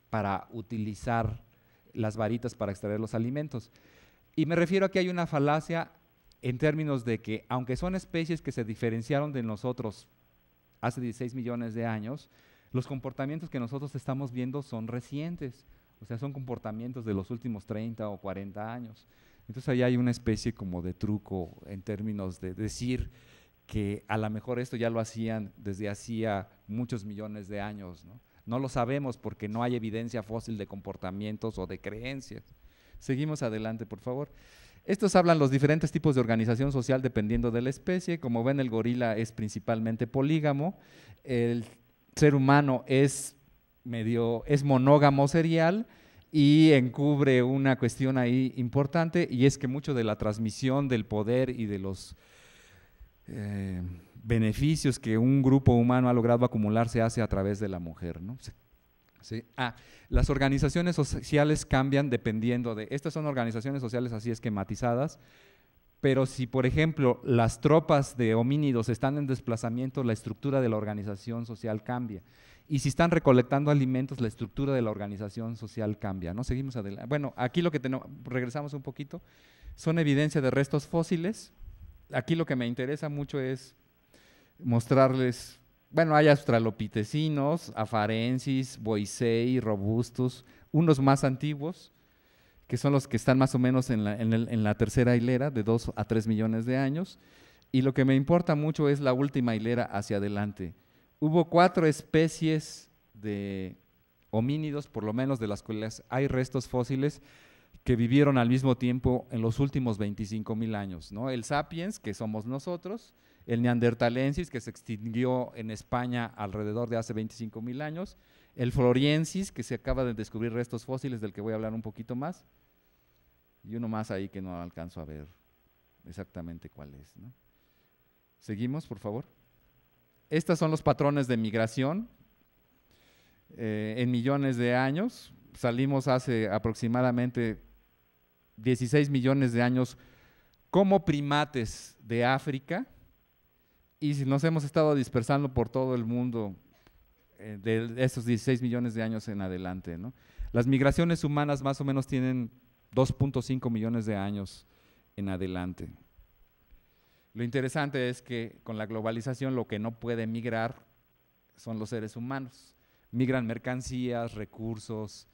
para utilizar las varitas para extraer los alimentos. Y me refiero a que hay una falacia en términos de que, aunque son especies que se diferenciaron de nosotros hace 16 millones de años, los comportamientos que nosotros estamos viendo son recientes, o sea, son comportamientos de los últimos 30 o 40 años. Entonces ahí hay una especie como de truco en términos de decir que a lo mejor esto ya lo hacían desde hacía muchos millones de años, ¿no? No lo sabemos porque no hay evidencia fósil de comportamientos o de creencias. Seguimos adelante, por favor. Estos hablan los diferentes tipos de organización social dependiendo de la especie. Como ven, el gorila es principalmente polígamo, el ser humano es monógamo serial y encubre una cuestión ahí importante, y es que mucho de la transmisión del poder y de los beneficios que un grupo humano ha logrado acumular se hace a través de la mujer, ¿no? Sí. Las organizaciones sociales cambian dependiendo de, estas son organizaciones sociales así esquematizadas, pero si por ejemplo las tropas de homínidos están en desplazamiento, la estructura de la organización social cambia, y si están recolectando alimentos, la estructura de la organización social cambia, ¿no? Seguimos adelante. Bueno, aquí lo que tenemos, regresamos un poquito, son evidencia de restos fósiles. Aquí lo que me interesa mucho es mostrarles. Bueno, hay australopitecinos, afarensis, boisei, robustus, unos más antiguos, que son los que están más o menos en la tercera hilera, de 2 a 3 millones de años, y lo que me importa mucho es la última hilera hacia adelante. Hubo 4 especies de homínidos, por lo menos de las cuales hay restos fósiles, que vivieron al mismo tiempo en los últimos 25,000 años, ¿no? El sapiens, que somos nosotros, el neanderthalensis, que se extinguió en España alrededor de hace 25,000 años, el floriensis, que se acaba de descubrir restos fósiles, del que voy a hablar un poquito más, y uno más ahí que no alcanzo a ver exactamente cuál es, ¿no? Seguimos, por favor. Estos son los patrones de migración en millones de años. Salimos hace aproximadamente 16 millones de años como primates de África, y nos hemos estado dispersando por todo el mundo de esos 16 millones de años en adelante, ¿no? Las migraciones humanas más o menos tienen 2.5 millones de años en adelante. Lo interesante es que con la globalización lo que no puede migrar son los seres humanos. Migran mercancías, recursos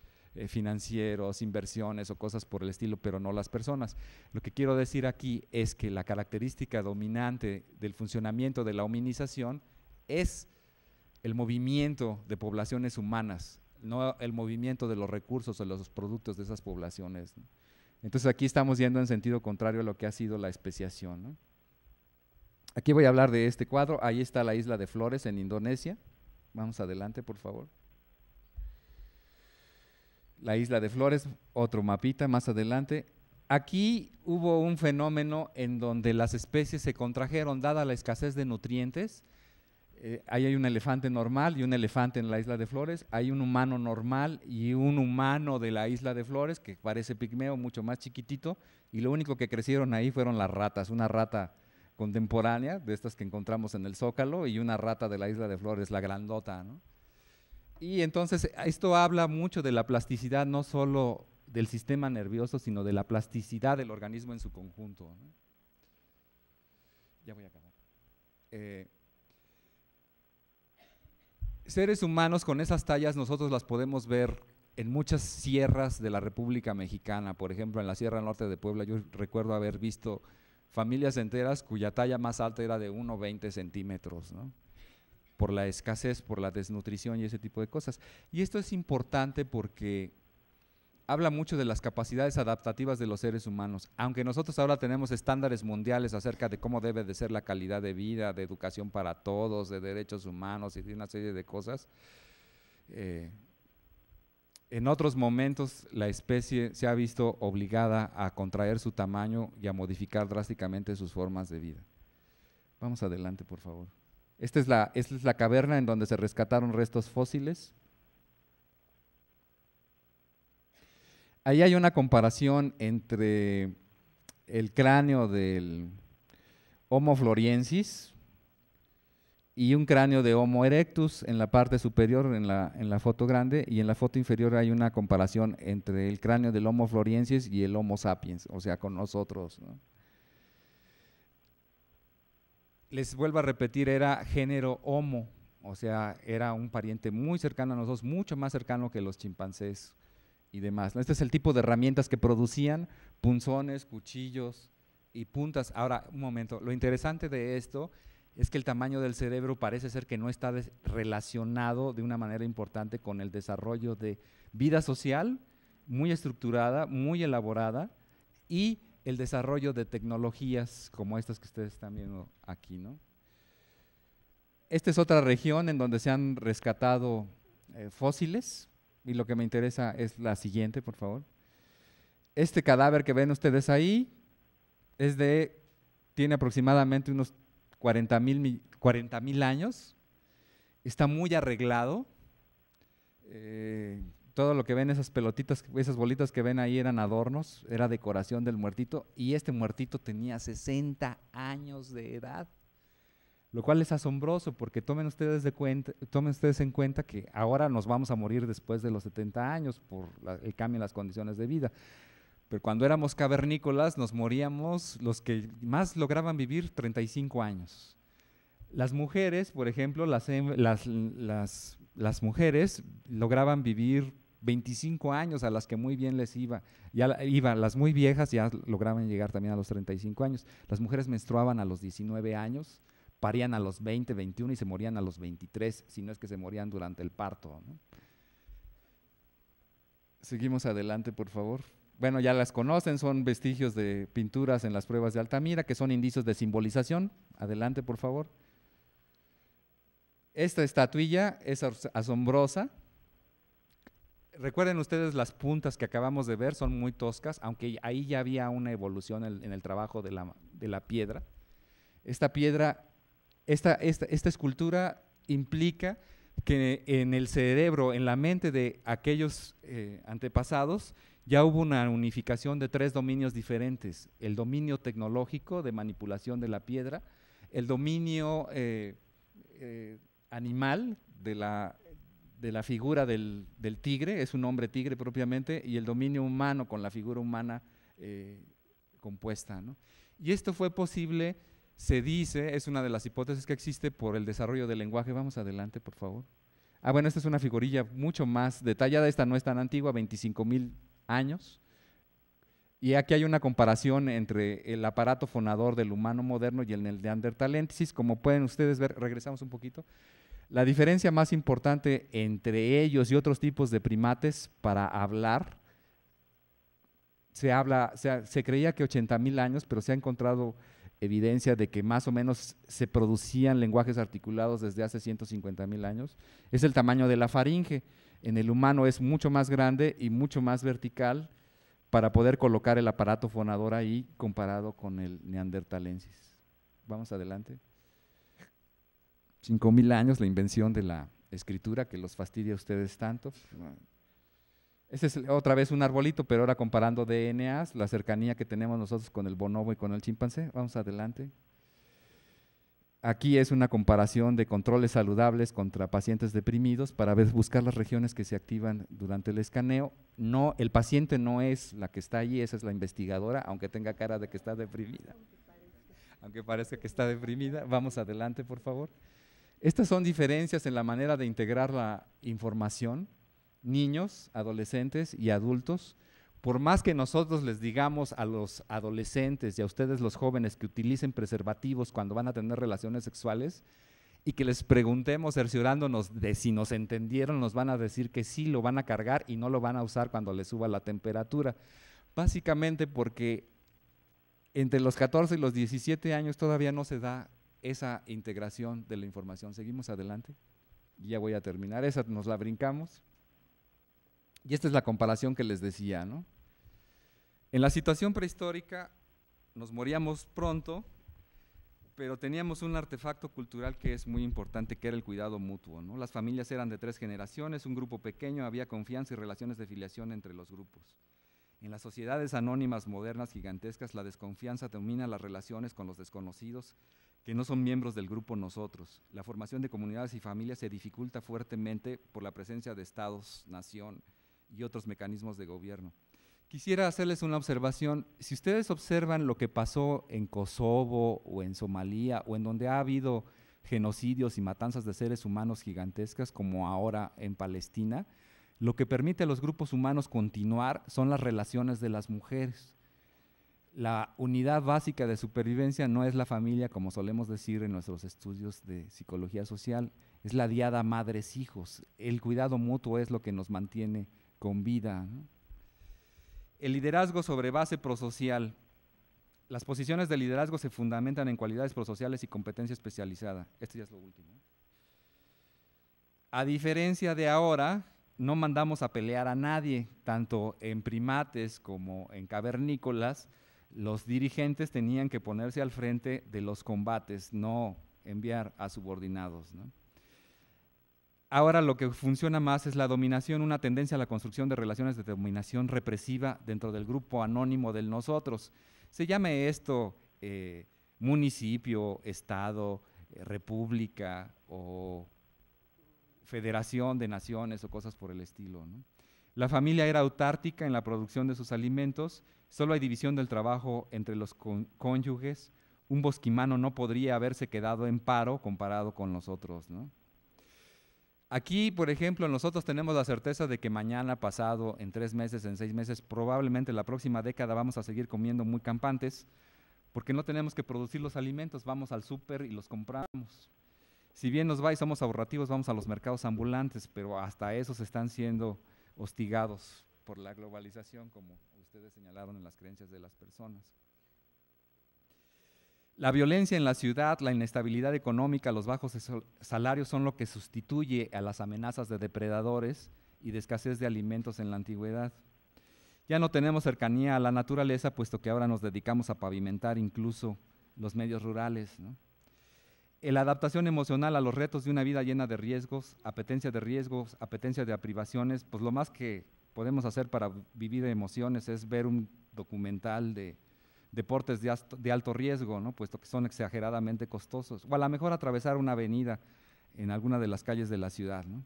financieros, inversiones o cosas por el estilo, pero no las personas. Lo que quiero decir aquí es que la característica dominante del funcionamiento de la hominización es el movimiento de poblaciones humanas, no el movimiento de los recursos o los productos de esas poblaciones, ¿no? Entonces aquí estamos yendo en sentido contrario a lo que ha sido la especiación, ¿no? Aquí voy a hablar de este cuadro. Ahí está la isla de Flores en Indonesia. Vamos adelante, por favor. La isla de Flores, otro mapita más adelante. Aquí hubo un fenómeno en donde las especies se contrajeron, dada la escasez de nutrientes. Ahí hay un elefante normal y un elefante en la isla de Flores. Hay un humano normal y un humano de la isla de Flores que parece pigmeo, mucho más chiquitito. Y lo único que crecieron ahí fueron las ratas. Una rata contemporánea, de estas que encontramos en el Zócalo, y una rata de la isla de Flores, la grandota, ¿no? Y entonces esto habla mucho de la plasticidad, no solo del sistema nervioso, sino de la plasticidad del organismo en su conjunto, ¿no? Ya voy a acabar. Seres humanos con esas tallas nosotros las podemos ver en muchas sierras de la República Mexicana. Por ejemplo, en la Sierra Norte de Puebla yo recuerdo haber visto familias enteras cuya talla más alta era de 1,20 centímetros, ¿no? Por la escasez, por la desnutrición y ese tipo de cosas. Y esto es importante porque habla mucho de las capacidades adaptativas de los seres humanos. Aunque nosotros ahora tenemos estándares mundiales acerca de cómo debe de ser la calidad de vida, de educación para todos, de derechos humanos y de una serie de cosas, en otros momentos la especie se ha visto obligada a contraer su tamaño y a modificar drásticamente sus formas de vida. Vamos adelante, por favor. Esta es la caverna en donde se rescataron restos fósiles. Ahí hay una comparación entre el cráneo del Homo floriensis y un cráneo de Homo erectus en la parte superior, en la foto grande, y en la foto inferior hay una comparación entre el cráneo del Homo floriensis y el Homo sapiens, o sea, con nosotros, ¿no? Les vuelvo a repetir, era género Homo, o sea, era un pariente muy cercano a nosotros, mucho más cercano que los chimpancés y demás, ¿no? Este es el tipo de herramientas que producían: punzones, cuchillos y puntas. Ahora, un momento, lo interesante de esto es que el tamaño del cerebro parece ser que no está relacionado de una manera importante con el desarrollo de vida social muy estructurada, muy elaborada, y el desarrollo de tecnologías como estas que ustedes están viendo aquí, ¿no? Esta es otra región en donde se han rescatado fósiles, y lo que me interesa es la siguiente, por favor. Este cadáver que ven ustedes ahí tiene aproximadamente unos 40,000 años, está muy arreglado. Todo lo que ven, esas pelotitas, esas bolitas que ven ahí eran adornos, era decoración del muertito, y este muertito tenía 60 años de edad, lo cual es asombroso porque tomen ustedes en cuenta que ahora nos vamos a morir después de los 70 años por el cambio en las condiciones de vida. Pero cuando éramos cavernícolas nos moríamos los que más lograban vivir 35 años. Las mujeres, por ejemplo, las mujeres lograban vivir 25 años, a las que muy bien les iba. Las muy viejas ya lograban llegar también a los 35 años. Las mujeres menstruaban a los 19 años, parían a los 20, 21 y se morían a los 23, si no es que se morían durante el parto, ¿no? Seguimos adelante, por favor. bueno, ya las conocen, son vestigios de pinturas en las pruebas de Altamira, que son indicios de simbolización. Adelante, por favor. Esta estatuilla es asombrosa. Recuerden ustedes las puntas que acabamos de ver, son muy toscas, aunque ahí ya había una evolución en el trabajo de la piedra. Esta piedra, esta escultura implica que en el cerebro, en la mente de aquellos antepasados, ya hubo una unificación de 3 dominios diferentes: el dominio tecnológico de manipulación de la piedra, el dominio animal de la figura del tigre, es un hombre tigre propiamente, y el dominio humano con la figura humana compuesta, ¿no? Y esto fue posible, se dice, es una de las hipótesis que existe, por el desarrollo del lenguaje. Vamos adelante, por favor. Bueno, esta es una figurilla mucho más detallada, esta no es tan antigua, 25,000 años. Y aquí hay una comparación entre el aparato fonador del humano moderno y el neandertalensis. Como pueden ustedes ver, regresamos un poquito. La diferencia más importante entre ellos y otros tipos de primates para hablar, se creía que 80,000 años, pero se ha encontrado evidencia de que más o menos se producían lenguajes articulados desde hace 150,000 años. Es el tamaño de la faringe. En el humano es mucho más grande y mucho más vertical para poder colocar el aparato fonador ahí, comparado con el neandertalensis. Vamos adelante. 5,000 años, la invención de la escritura, que los fastidia a ustedes tanto. Este es otra vez un arbolito, pero ahora comparando DNAs, la cercanía que tenemos nosotros con el bonobo y con el chimpancé. Vamos adelante. Aquí es una comparación de controles saludables contra pacientes deprimidos para buscar las regiones que se activan durante el escaneo. No, el paciente no es la que está allí, esa es la investigadora, aunque tenga cara de que está deprimida. Aunque parezca que está deprimida. Vamos adelante, por favor. Estas son diferencias en la manera de integrar la información. Niños, adolescentes y adultos, por más que nosotros les digamos a los adolescentes y a ustedes los jóvenes que utilicen preservativos cuando van a tener relaciones sexuales, y que les preguntemos cerciorándonos de si nos entendieron, nos van a decir que sí, lo van a cargar y no lo van a usar cuando les suba la temperatura. Básicamente porque entre los 14 y los 17 años todavía no se da esa integración de la información. Seguimos adelante. Ya voy a terminar, esa nos la brincamos. Y esta es la comparación que les decía, ¿no? En la situación prehistórica nos moríamos pronto, pero teníamos un artefacto cultural que es muy importante, que era el cuidado mutuo, ¿no? Las familias eran de 3 generaciones, un grupo pequeño, había confianza y relaciones de filiación entre los grupos. En las sociedades anónimas modernas gigantescas, la desconfianza domina las relaciones con los desconocidos, que no son miembros del grupo nosotros. La formación de comunidades y familias se dificulta fuertemente por la presencia de estados, nación y otros mecanismos de gobierno. Quisiera hacerles una observación. Si ustedes observan lo que pasó en Kosovo o en Somalia, o en donde ha habido genocidios y matanzas de seres humanos gigantescas, como ahora en Palestina, lo que permite a los grupos humanos continuar son las relaciones de las mujeres. La unidad básica de supervivencia no es la familia, como solemos decir en nuestros estudios de psicología social, es la diada madres-hijos. El cuidado mutuo es lo que nos mantiene con vida, ¿no? El liderazgo sobre base prosocial. Las posiciones de liderazgo se fundamentan en cualidades prosociales y competencia especializada. Esto ya es lo último. A diferencia de ahora, no mandamos a pelear a nadie, tanto en primates como en cavernícolas. Los dirigentes tenían que ponerse al frente de los combates, no enviar a subordinados, ¿no? Ahora lo que funciona más es la dominación, una tendencia a la construcción de relaciones de dominación represiva dentro del grupo anónimo del nosotros. Se llame esto municipio, estado, república o federación de naciones o cosas por el estilo, ¿no? La familia era autártica en la producción de sus alimentos, solo hay división del trabajo entre los cónyuges. Un bosquimano no podría haberse quedado en paro comparado con los otros, ¿no? Aquí, por ejemplo, nosotros tenemos la certeza de que mañana, pasado, en 3 meses, en 6 meses, probablemente la próxima década vamos a seguir comiendo muy campantes, porque no tenemos que producir los alimentos, vamos al súper y los compramos. Si bien nos va y somos ahorrativos, vamos a los mercados ambulantes, pero hasta esos están siendo hostigados por la globalización, como ustedes ustedes señalaron en las creencias de las personas. La violencia en la ciudad, la inestabilidad económica, los bajos salarios son lo que sustituye a las amenazas de depredadores y de escasez de alimentos en la antigüedad. Ya no tenemos cercanía a la naturaleza, puesto que ahora nos dedicamos a pavimentar incluso los medios rurales, ¿no? La adaptación emocional a los retos de una vida llena de riesgos, apetencia de privaciones, pues lo más que podemos hacer para vivir emociones es ver un documental de deportes de alto riesgo, ¿no? Puesto que son exageradamente costosos, o a lo mejor atravesar una avenida en alguna de las calles de la ciudad, ¿no?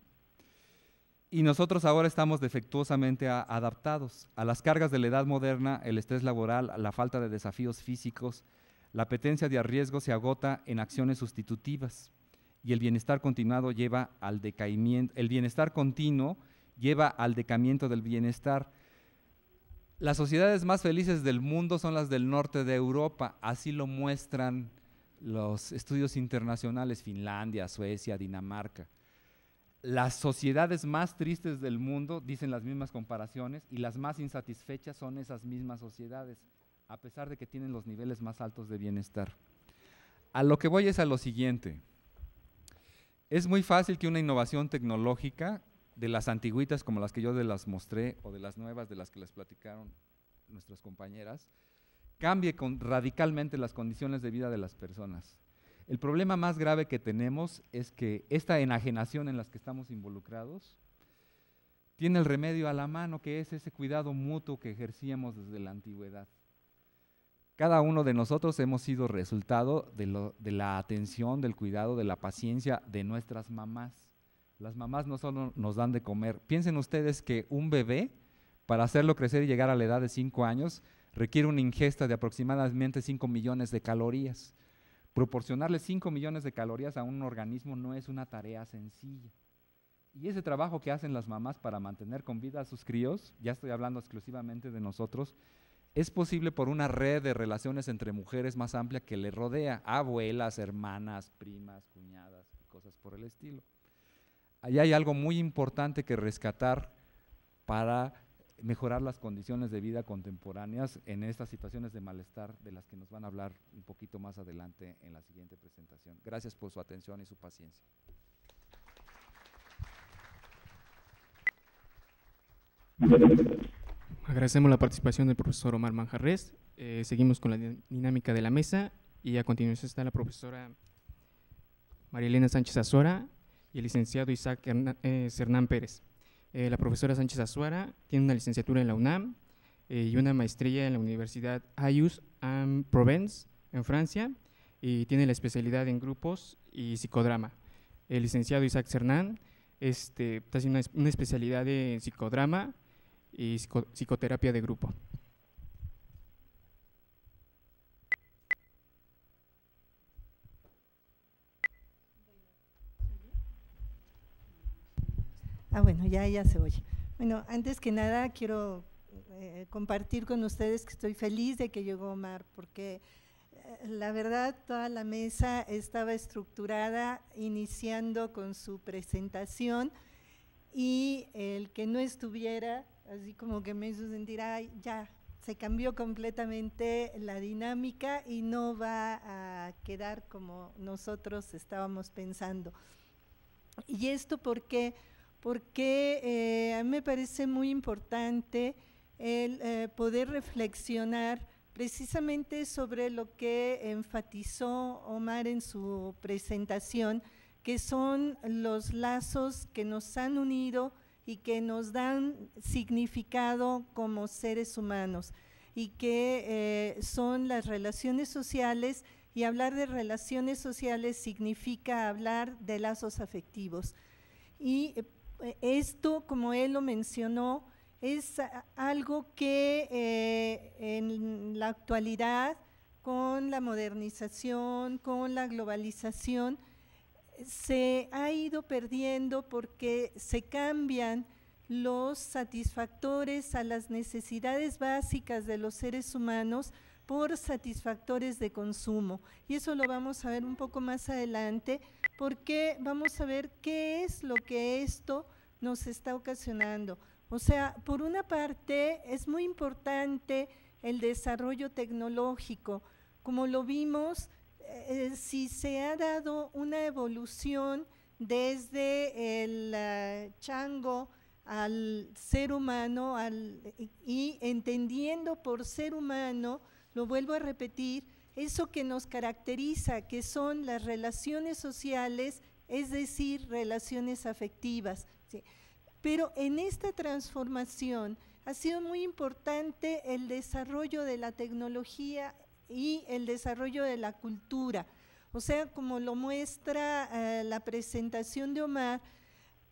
Y nosotros ahora estamos defectuosamente adaptados a las cargas de la edad moderna, el estrés laboral, la falta de desafíos físicos, la apetencia de riesgo se agota en acciones sustitutivas y el bienestar continuado lleva al decaimiento, el bienestar continuo lleva al decaimiento del bienestar. Las sociedades más felices del mundo son las del norte de Europa, así lo muestran los estudios internacionales, Finlandia, Suecia, Dinamarca. Las sociedades más tristes del mundo, dicen las mismas comparaciones, y las más insatisfechas son esas mismas sociedades, a pesar de que tienen los niveles más altos de bienestar. A lo que voy es a lo siguiente. Es muy fácil que una innovación tecnológica de las antigüitas como las que yo las mostré o de las nuevas de las que les platicaron nuestras compañeras, cambie radicalmente las condiciones de vida de las personas. El problema más grave que tenemos es que esta enajenación en la que estamos involucrados tiene el remedio a la mano, que es ese cuidado mutuo que ejercíamos desde la antigüedad. Cada uno de nosotros hemos sido resultado de la atención, del cuidado, de la paciencia de nuestras mamás. Las mamás no solo nos dan de comer. Piensen ustedes que un bebé, para hacerlo crecer y llegar a la edad de 5 años, requiere una ingesta de aproximadamente 5 millones de calorías. Proporcionarle 5 millones de calorías a un organismo no es una tarea sencilla. Y ese trabajo que hacen las mamás para mantener con vida a sus críos, ya estoy hablando exclusivamente de nosotros, es posible por una red de relaciones entre mujeres más amplia que le rodea, abuelas, hermanas, primas, cuñadas y cosas por el estilo. Ahí hay algo muy importante que rescatar para mejorar las condiciones de vida contemporáneas en estas situaciones de malestar de las que nos van a hablar un poquito más adelante en la siguiente presentación. Gracias por su atención y su paciencia. Agradecemos la participación del profesor Omar Manjarrés. Seguimos con la dinámica de la mesa y a continuación está la profesora María Elena Sánchez Azuara y el licenciado Isaac Cernán Pérez. La profesora Sánchez Azuara tiene una licenciatura en la UNAM y una maestría en la Universidad Aix-en-Provence en Francia y tiene la especialidad en grupos y psicodrama. El licenciado Isaac Cernán está haciendo una especialidad en psicodrama y psicoterapia de grupo. Bueno, ya se oye. Bueno, antes que nada quiero compartir con ustedes que estoy feliz de que llegó Omar, porque la verdad toda la mesa estaba estructurada iniciando con su presentación y el que no estuviera, así como que me hizo sentir, ay, ya, se cambió completamente la dinámica y no va a quedar como nosotros estábamos pensando. ¿Y esto por qué? Porque a mí me parece muy importante el poder reflexionar precisamente sobre lo que enfatizó Omar en su presentación, que son los lazos que nos han unido y que nos dan significado como seres humanos y que son las relaciones sociales, y hablar de relaciones sociales significa hablar de lazos afectivos. Y esto, como él lo mencionó, es algo que en la actualidad, con la modernización, con la globalización, se ha ido perdiendo porque se cambian los satisfactores a las necesidades básicas de los seres humanos por satisfactores de consumo. Y eso lo vamos a ver un poco más adelante, porque vamos a ver qué es lo que esto nos está ocasionando. O sea, por una parte es muy importante el desarrollo tecnológico, como lo vimos, si se ha dado una evolución desde el chango al ser humano y entendiendo por ser humano, lo vuelvo a repetir, eso que nos caracteriza, que son las relaciones sociales, es decir, relaciones afectivas, ¿sí? Pero en esta transformación ha sido muy importante el desarrollo de la tecnología y el desarrollo de la cultura. O sea, como lo muestra la presentación de Omar,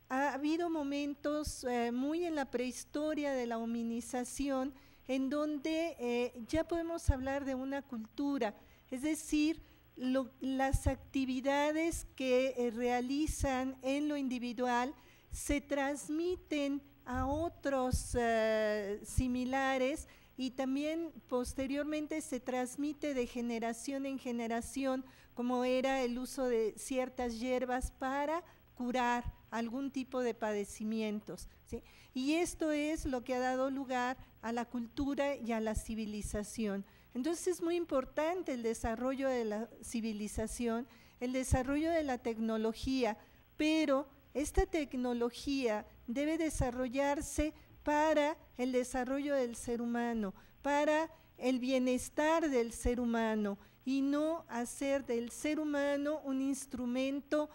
ha habido momentos muy en la prehistoria de la hominización en donde ya podemos hablar de una cultura, es decir, las actividades que realizan en lo individual se transmiten a otros similares y también posteriormente se transmite de generación en generación, como era el uso de ciertas hierbas para curar algún tipo de padecimientos, ¿sí? Y esto es lo que ha dado lugar a la cultura y a la civilización. Entonces es muy importante el desarrollo de la civilización, el desarrollo de la tecnología, pero esta tecnología debe desarrollarse para el desarrollo del ser humano, para el bienestar del ser humano y no hacer del ser humano un instrumento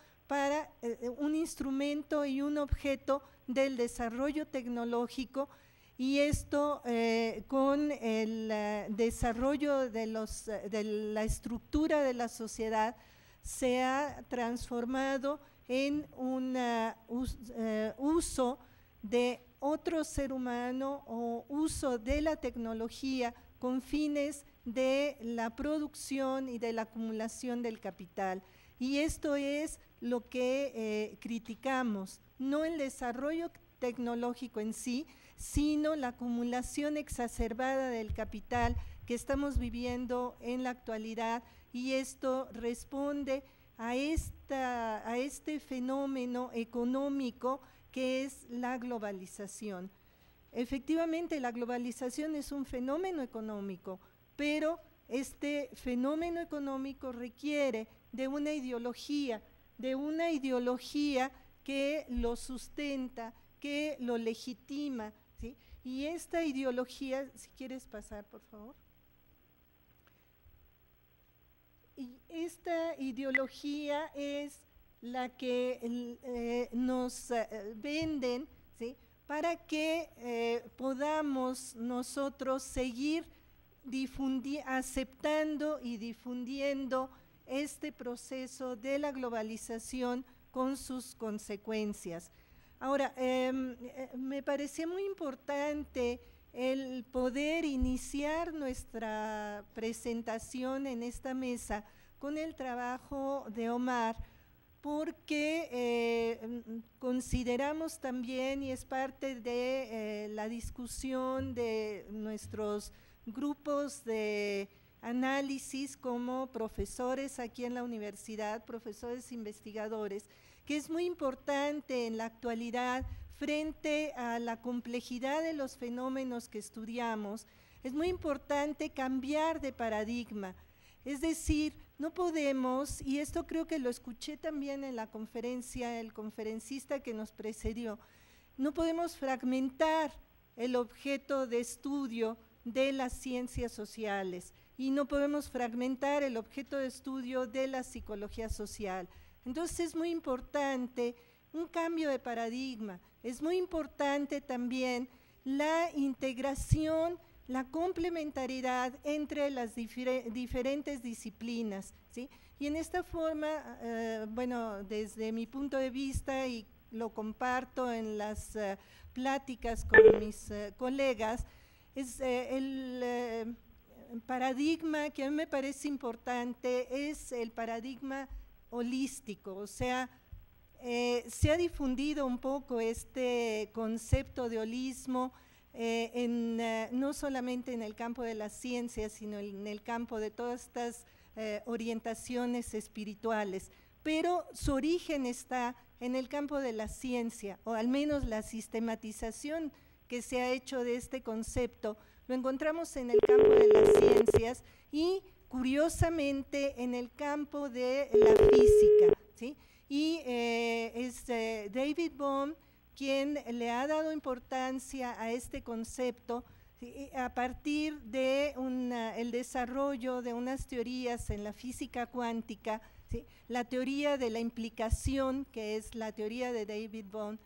y un objeto del desarrollo tecnológico, y esto con el desarrollo de la estructura de la sociedad se ha transformado en un uso de otro ser humano o uso de la tecnología con fines de la producción y de la acumulación del capital. Y esto es lo que criticamos, no el desarrollo tecnológico en sí, sino la acumulación exacerbada del capital que estamos viviendo en la actualidad, y esto responde a este fenómeno económico que es la globalización. Efectivamente, la globalización es un fenómeno económico, pero este fenómeno económico requiere de una ideología que lo sustenta, que lo legitima, ¿sí? Y esta ideología, si quieres pasar, por favor. Y esta ideología es la que nos venden, ¿sí? Para que podamos nosotros seguir aceptando y difundiendo este proceso de la globalización con sus consecuencias. Ahora, me parecía muy importante el poder iniciar nuestra presentación en esta mesa con el trabajo de Omar, porque consideramos también, y es parte de la discusión de nuestros grupos de análisis como profesores aquí en la universidad, profesores investigadores, que es muy importante en la actualidad frente a la complejidad de los fenómenos que estudiamos, es muy importante cambiar de paradigma. Es decir, no podemos, y esto creo que lo escuché también en la conferencia, el conferencista que nos precedió, no podemos fragmentar el objeto de estudio de las ciencias sociales y no podemos fragmentar el objeto de estudio de la psicología social. Entonces es muy importante un cambio de paradigma, es muy importante también la integración, la complementariedad entre las diferentes disciplinas, ¿sí? Y en esta forma, bueno, desde mi punto de vista, y lo comparto en las pláticas con mis colegas, es el paradigma que a mí me parece importante, es el paradigma holístico, o sea, se ha difundido un poco este concepto de holismo, no solamente en el campo de las ciencias, sino en el campo de todas estas orientaciones espirituales, pero su origen está en el campo de la ciencia, o al menos la sistematización que se ha hecho de este concepto lo encontramos en el campo de las ciencias y curiosamente en el campo de la física, ¿sí? Y es David Bohm quien le ha dado importancia a este concepto a partir de el desarrollo de unas teorías en la física cuántica, ¿sí? La teoría de la implicación, que es la teoría de David Bohm,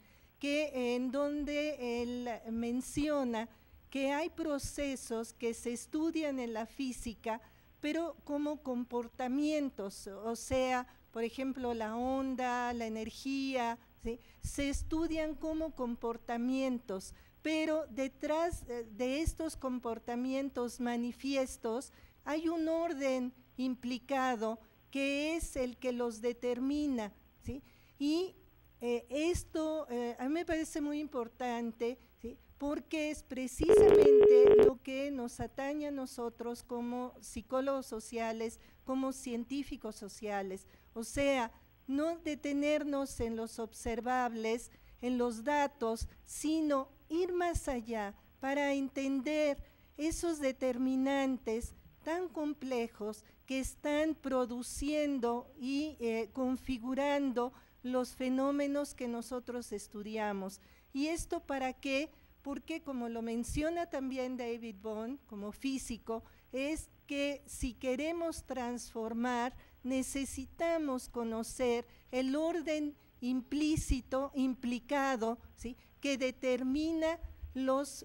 en donde él menciona que hay procesos que se estudian en la física, pero como comportamientos, o sea, por ejemplo, la onda, la energía, ¿sí? Se estudian como comportamientos, pero detrás de estos comportamientos manifiestos hay un orden implicado que es el que los determina, ¿sí? Y esto a mí me parece muy importante, ¿sí? Porque es precisamente lo que nos atañe a nosotros como psicólogos sociales, como científicos sociales, o sea, no detenernos en los observables, en los datos, sino ir más allá para entender esos determinantes tan complejos que están produciendo y configurando los fenómenos que nosotros estudiamos. ¿Y esto para qué? Porque como lo menciona también David Bohm como físico, es que si queremos transformar, necesitamos conocer el orden implícito, implicado, ¿sí? Que determina los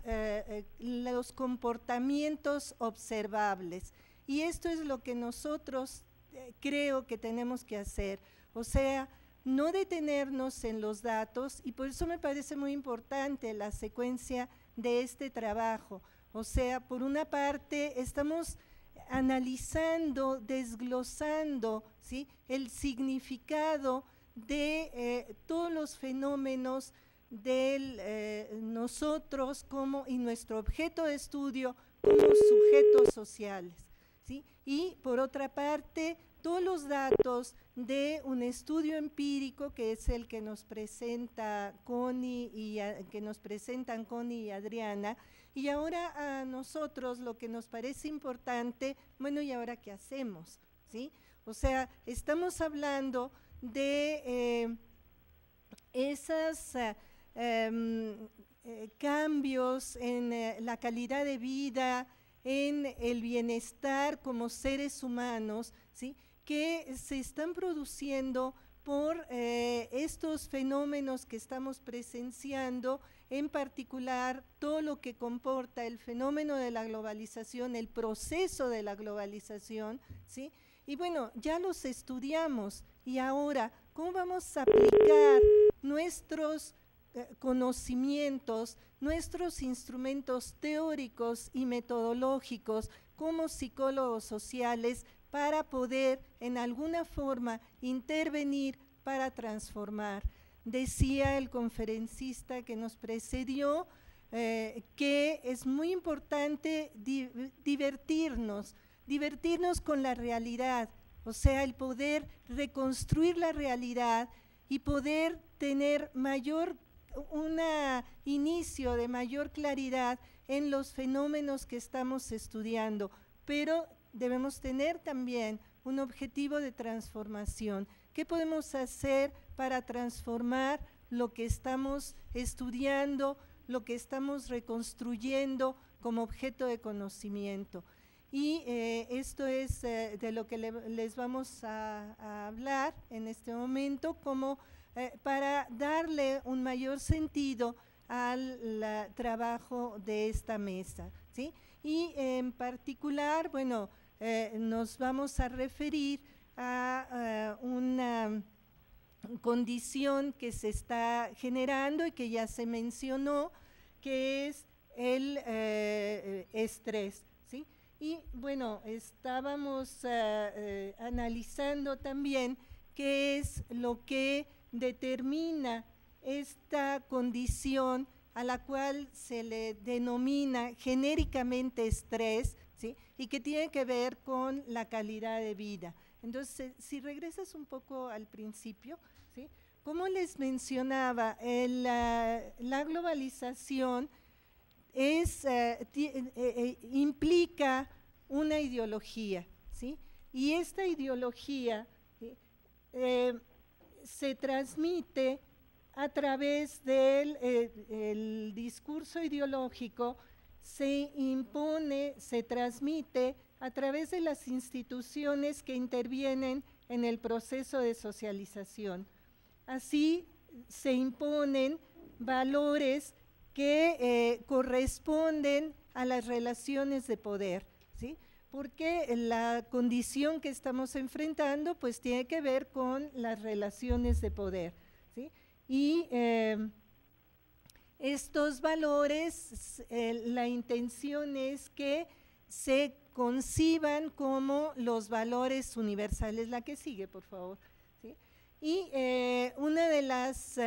comportamientos observables. Y esto es lo que nosotros creo que tenemos que hacer, o sea, no detenernos en los datos, y por eso me parece muy importante la secuencia de este trabajo. O sea, por una parte estamos analizando, desglosando, ¿sí? El significado de todos los fenómenos de nosotros y nuestro objeto de estudio como sujetos sociales, ¿sí? Y por otra parte, todos los datos de un estudio empírico que es el que nos presenta Connie que nos presentan Connie y Adriana, y ahora a nosotros lo que nos parece importante, bueno, ¿y ahora qué hacemos? ¿Sí? O sea, estamos hablando de esos cambios en la calidad de vida, en el bienestar como seres humanos, ¿sí? Que se están produciendo por estos fenómenos que estamos presenciando, en particular todo lo que comporta el fenómeno de la globalización, el proceso de la globalización, ¿sí? Y bueno, ya los estudiamos, y ahora, ¿cómo vamos a aplicar nuestros conocimientos, nuestros instrumentos teóricos y metodológicos como psicólogos sociales para poder en alguna forma intervenir para transformar? Decía el conferencista que nos precedió que es muy importante divertirnos con la realidad, o sea, el poder reconstruir la realidad y poder tener un inicio de mayor claridad en los fenómenos que estamos estudiando, pero debemos tener también un objetivo de transformación. ¿Qué podemos hacer para transformar lo que estamos estudiando, lo que estamos reconstruyendo como objeto de conocimiento? Y esto es de lo que les vamos a hablar en este momento, como para darle un mayor sentido al trabajo de esta mesa, ¿sí? Y en particular, bueno, nos vamos a referir a una condición que se está generando y que ya se mencionó, que es el estrés, ¿sí? Y bueno, estábamos analizando también qué es lo que determina esta condición a la cual se le denomina genéricamente estrés, ¿sí? Y que tiene que ver con la calidad de vida. Entonces, si regresas un poco al principio, ¿sí? Como les mencionaba, la globalización implica una ideología, ¿sí? Y esta ideología se transmite a través del el discurso ideológico, se impone, se transmite a través de las instituciones que intervienen en el proceso de socialización. Así se imponen valores que corresponden a las relaciones de poder, ¿sí? Porque la condición que estamos enfrentando pues tiene que ver con las relaciones de poder, ¿sí? Y estos valores, la intención es que se conciban como los valores universales. La que sigue, por favor. ¿Sí? Y una de las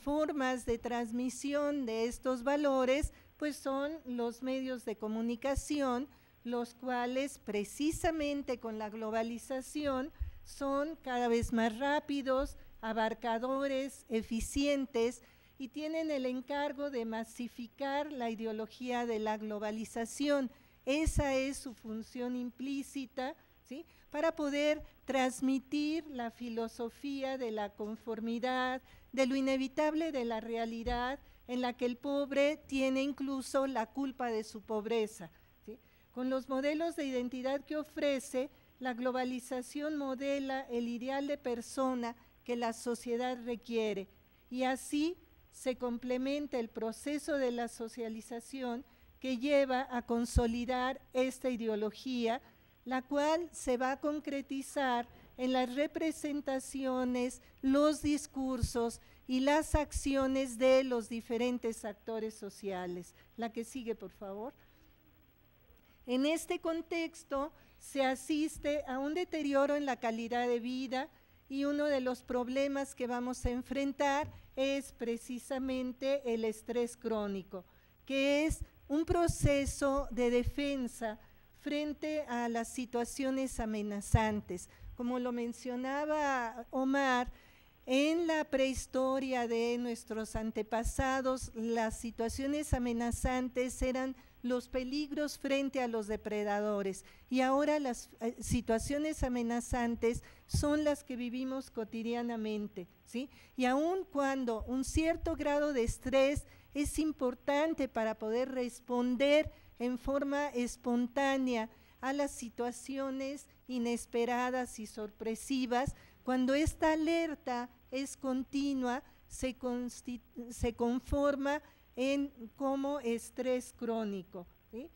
formas de transmisión de estos valores pues son los medios de comunicación, los cuales precisamente con la globalización son cada vez más rápidos, abarcadores, eficientes, y tienen el encargo de masificar la ideología de la globalización. Esa es su función implícita, ¿sí? Para poder transmitir la filosofía de la conformidad, de lo inevitable de la realidad, en la que el pobre tiene incluso la culpa de su pobreza, ¿sí? Con los modelos de identidad que ofrece, la globalización modela el ideal de persona que la sociedad requiere, y así se complementa el proceso de la socialización que lleva a consolidar esta ideología, la cual se va a concretizar en las representaciones, los discursos y las acciones de los diferentes actores sociales. La que sigue, por favor. En este contexto se asiste a un deterioro en la calidad de vida, y uno de los problemas que vamos a enfrentar es precisamente el estrés crónico, que es un proceso de defensa frente a las situaciones amenazantes. Como lo mencionaba Omar, en la prehistoria de nuestros antepasados, las situaciones amenazantes eran los peligros frente a los depredadores, y ahora las situaciones amenazantes son las que vivimos cotidianamente, ¿sí? Y aun cuando un cierto grado de estrés es importante para poder responder en forma espontánea a las situaciones inesperadas y sorpresivas, cuando esta alerta es continua, se conforma como estrés crónico, ¿sí?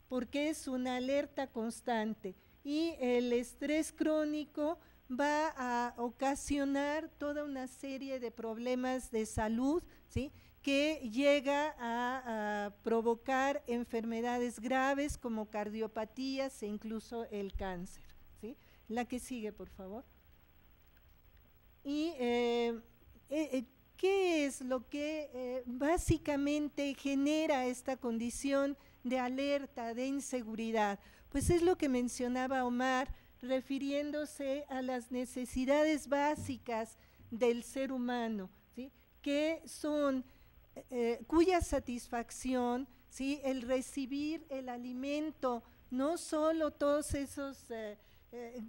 Porque es una alerta constante, y el estrés crónico va a ocasionar toda una serie de problemas de salud, ¿sí? Que llega a provocar enfermedades graves como cardiopatías e incluso el cáncer, ¿sí? La que sigue, por favor. Y ¿qué es lo que básicamente genera esta condición de alerta, de inseguridad? Pues es lo que mencionaba Omar, refiriéndose a las necesidades básicas del ser humano, ¿sí? Que son, cuya satisfacción, ¿sí? El recibir el alimento, no solo todos esos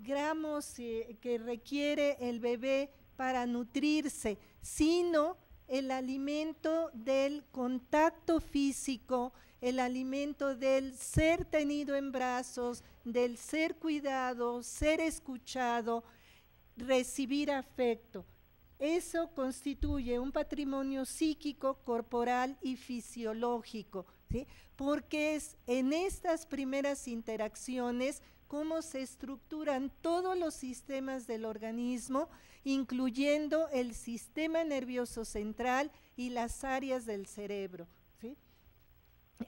gramos que requiere el bebé para nutrirse, sino el alimento del contacto físico, el alimento del ser tenido en brazos, del ser cuidado, ser escuchado, recibir afecto. Eso constituye un patrimonio psíquico, corporal y fisiológico, ¿sí? Porque es en estas primeras interacciones cómo se estructuran todos los sistemas del organismo, incluyendo el sistema nervioso central y las áreas del cerebro, ¿sí?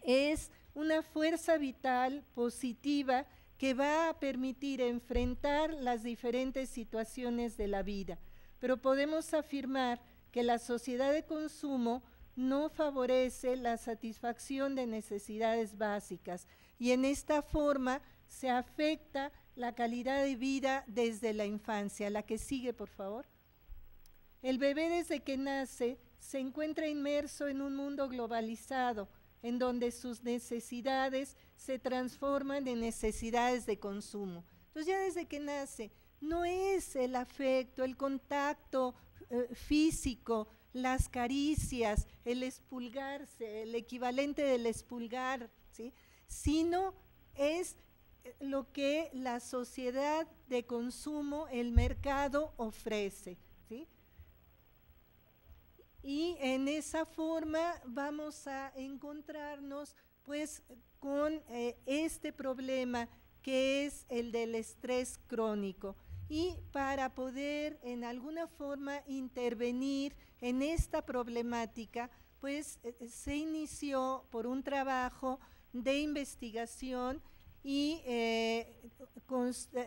Es una fuerza vital positiva que va a permitir enfrentar las diferentes situaciones de la vida, pero podemos afirmar que la sociedad de consumo no favorece la satisfacción de necesidades básicas, y en esta forma se afecta la calidad de vida desde la infancia. La que sigue, por favor. El bebé desde que nace se encuentra inmerso en un mundo globalizado, en donde sus necesidades se transforman en necesidades de consumo. Entonces ya desde que nace, no es el afecto, el contacto físico, las caricias, el espulgarse, el equivalente del espulgar, ¿sí?, sino es lo que la sociedad de consumo, el mercado ofrece, ¿sí? Y en esa forma vamos a encontrarnos pues con este problema que es el del estrés crónico. Y para poder en alguna forma intervenir en esta problemática, pues se inició por un trabajo de investigación y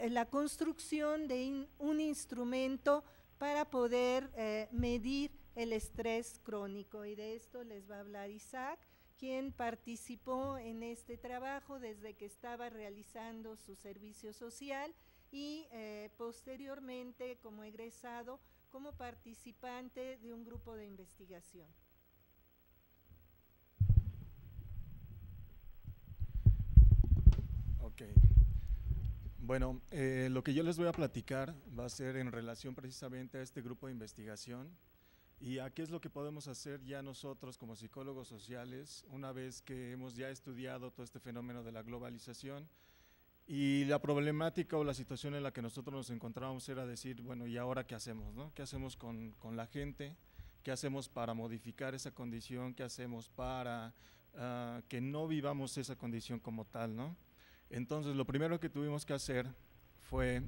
la construcción de un instrumento para poder medir el estrés crónico, y de esto les va a hablar Isaac, quien participó en este trabajo desde que estaba realizando su servicio social y posteriormente como egresado, como participante de un grupo de investigación. Ok. Bueno, lo que yo les voy a platicar va a ser en relación precisamente a este grupo de investigación y a qué es lo que podemos hacer ya nosotros como psicólogos sociales una vez que hemos ya estudiado todo este fenómeno de la globalización. Y la problemática o la situación en la que nosotros nos encontrábamos era decir, bueno, ¿y ahora qué hacemos, no? ¿Qué hacemos con la gente? ¿Qué hacemos para modificar esa condición? ¿Qué hacemos para que no vivamos esa condición como tal, no? Entonces, lo primero que tuvimos que hacer fue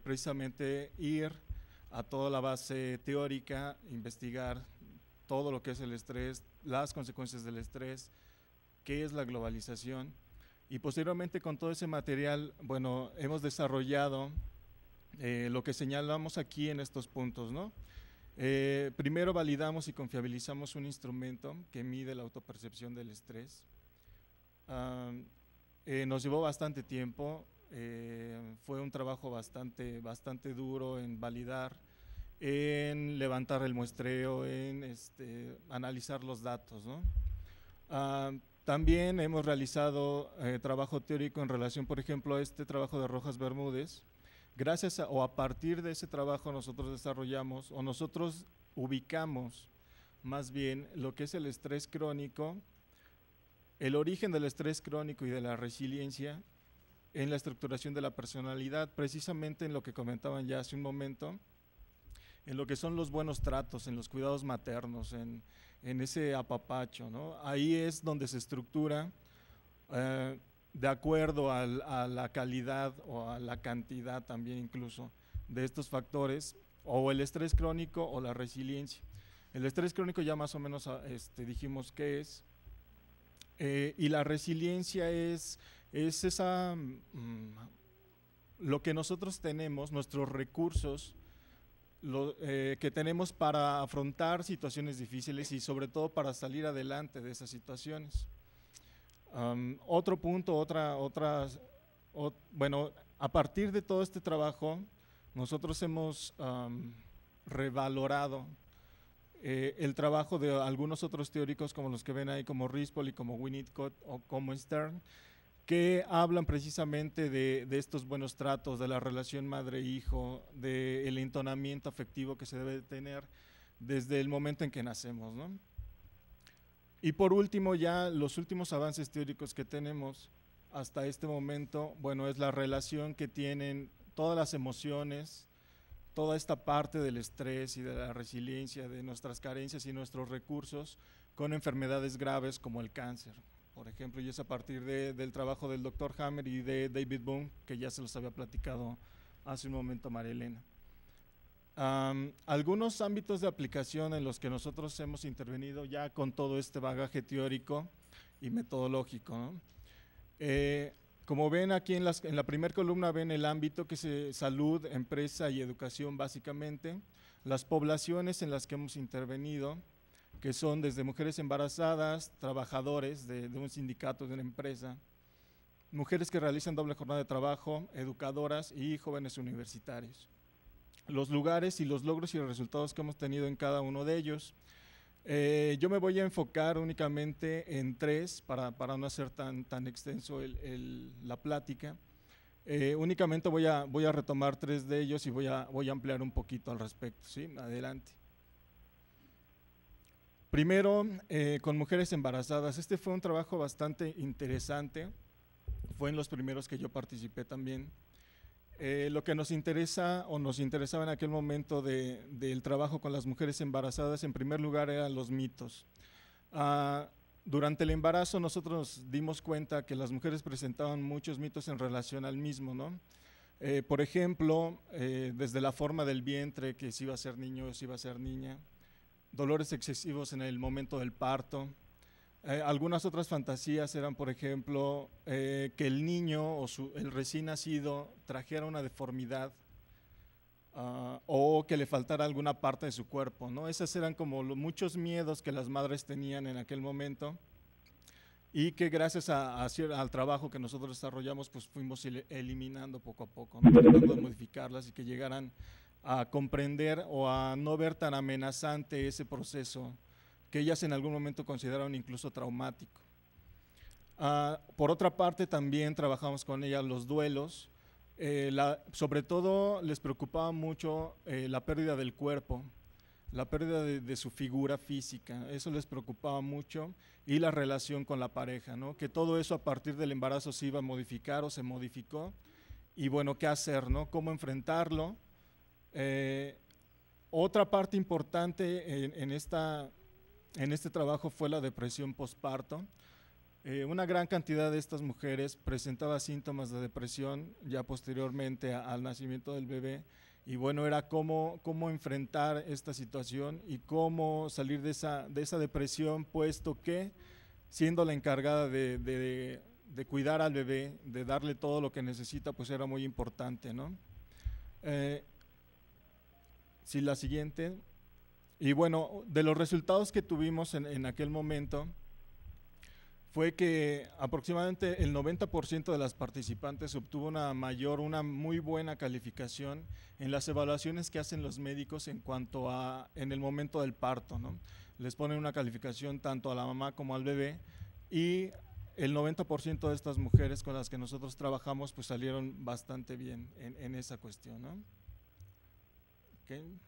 precisamente ir a toda la base teórica, investigar todo lo que es el estrés, las consecuencias del estrés, qué es la globalización. Y posteriormente con todo ese material, bueno, hemos desarrollado lo que señalamos aquí en estos puntos, ¿no? Primero validamos y confiabilizamos un instrumento que mide la autopercepción del estrés. Nos llevó bastante tiempo, fue un trabajo bastante duro en validar, en levantar el muestreo, en analizar los datos, ¿no? También hemos realizado trabajo teórico en relación, por ejemplo, a este trabajo de Rojas Bermúdez. Gracias a, o a partir de ese trabajo nosotros desarrollamos o nosotros ubicamos más bien lo que es el estrés crónico, el origen del estrés crónico y de la resiliencia en la estructuración de la personalidad, precisamente en lo que comentaban ya hace un momento, en lo que son los buenos tratos, en los cuidados maternos, en ese apapacho, ¿no? Ahí es donde se estructura de acuerdo a la calidad o a la cantidad también incluso de estos factores, o el estrés crónico o la resiliencia. El estrés crónico ya más o menos dijimos qué es, y la resiliencia es esa, lo que nosotros tenemos, nuestros recursos, que tenemos para afrontar situaciones difíciles y sobre todo para salir adelante de esas situaciones. Otro punto, bueno, a partir de todo este trabajo, nosotros hemos revalorado el trabajo de algunos otros teóricos como los que ven ahí, como Rispol y como Winnicott o como Stern, que hablan precisamente de estos buenos tratos, de la relación madre-hijo, del entonamiento afectivo que se debe tener desde el momento en que nacemos, ¿no? Y por último, ya los últimos avances teóricos que tenemos hasta este momento, bueno, es la relación que tienen todas las emociones, toda esta parte del estrés y de la resiliencia, de nuestras carencias y nuestros recursos con enfermedades graves como el cáncer, por ejemplo, y es a partir del trabajo del Dr. Hammer y de David Bohm, que ya se los había platicado hace un momento María Elena. Algunos ámbitos de aplicación en los que nosotros hemos intervenido ya con todo este bagaje teórico y metodológico, ¿no? Como ven aquí en la primera columna ven el ámbito que es salud, empresa y educación básicamente, las poblaciones en las que hemos intervenido, que son desde mujeres embarazadas, trabajadores de un sindicato, de una empresa, mujeres que realizan doble jornada de trabajo, educadoras y jóvenes universitarios. Los lugares y los logros y los resultados que hemos tenido en cada uno de ellos. Yo me voy a enfocar únicamente en 3 para no hacer tan extenso la plática. Únicamente voy a retomar 3 de ellos y voy a ampliar un poquito al respecto, ¿sí? Adelante. Primero, con mujeres embarazadas. Este fue un trabajo bastante interesante, fue en los primeros que yo participé también. Lo que nos interesa o nos interesaba en aquel momento del trabajo con las mujeres embarazadas, en primer lugar, eran los mitos. Durante el embarazo nosotros nos dimos cuenta que las mujeres presentaban muchos mitos en relación al mismo, ¿no? Por ejemplo, desde la forma del vientre, que si iba a ser niño o si iba a ser niña, dolores excesivos en el momento del parto. Algunas otras fantasías eran, por ejemplo, que el niño o el recién nacido trajera una deformidad o que le faltara alguna parte de su cuerpo, ¿no? Esas eran como muchos miedos que las madres tenían en aquel momento y que gracias al trabajo que nosotros desarrollamos, pues fuimos eliminando poco a poco, ¿no? Tratando de modificarlas y que llegaran a comprender o a no ver tan amenazante ese proceso que ellas en algún momento consideraron incluso traumático. Por otra parte, también trabajamos con ellas los duelos. Sobre todo les preocupaba mucho la pérdida del cuerpo, la pérdida de su figura física, eso les preocupaba mucho, y la relación con la pareja, ¿no? Que todo eso a partir del embarazo se iba a modificar o se modificó, y bueno, ¿qué hacer, no? ¿Cómo enfrentarlo? Otra parte importante en este trabajo fue la depresión postparto. Una gran cantidad de estas mujeres presentaba síntomas de depresión ya posteriormente al nacimiento del bebé, y bueno, era cómo enfrentar esta situación y cómo salir de esa depresión, puesto que siendo la encargada de cuidar al bebé, de darle todo lo que necesita, pues era muy importante, ¿no? Sí, la siguiente. Y bueno, de los resultados que tuvimos en aquel momento fue que aproximadamente el 90% de las participantes obtuvo una muy buena calificación en las evaluaciones que hacen los médicos en el momento del parto, ¿no? Les ponen una calificación tanto a la mamá como al bebé, y el 90% de estas mujeres con las que nosotros trabajamos pues salieron bastante bien en esa cuestión, ¿no? Okay.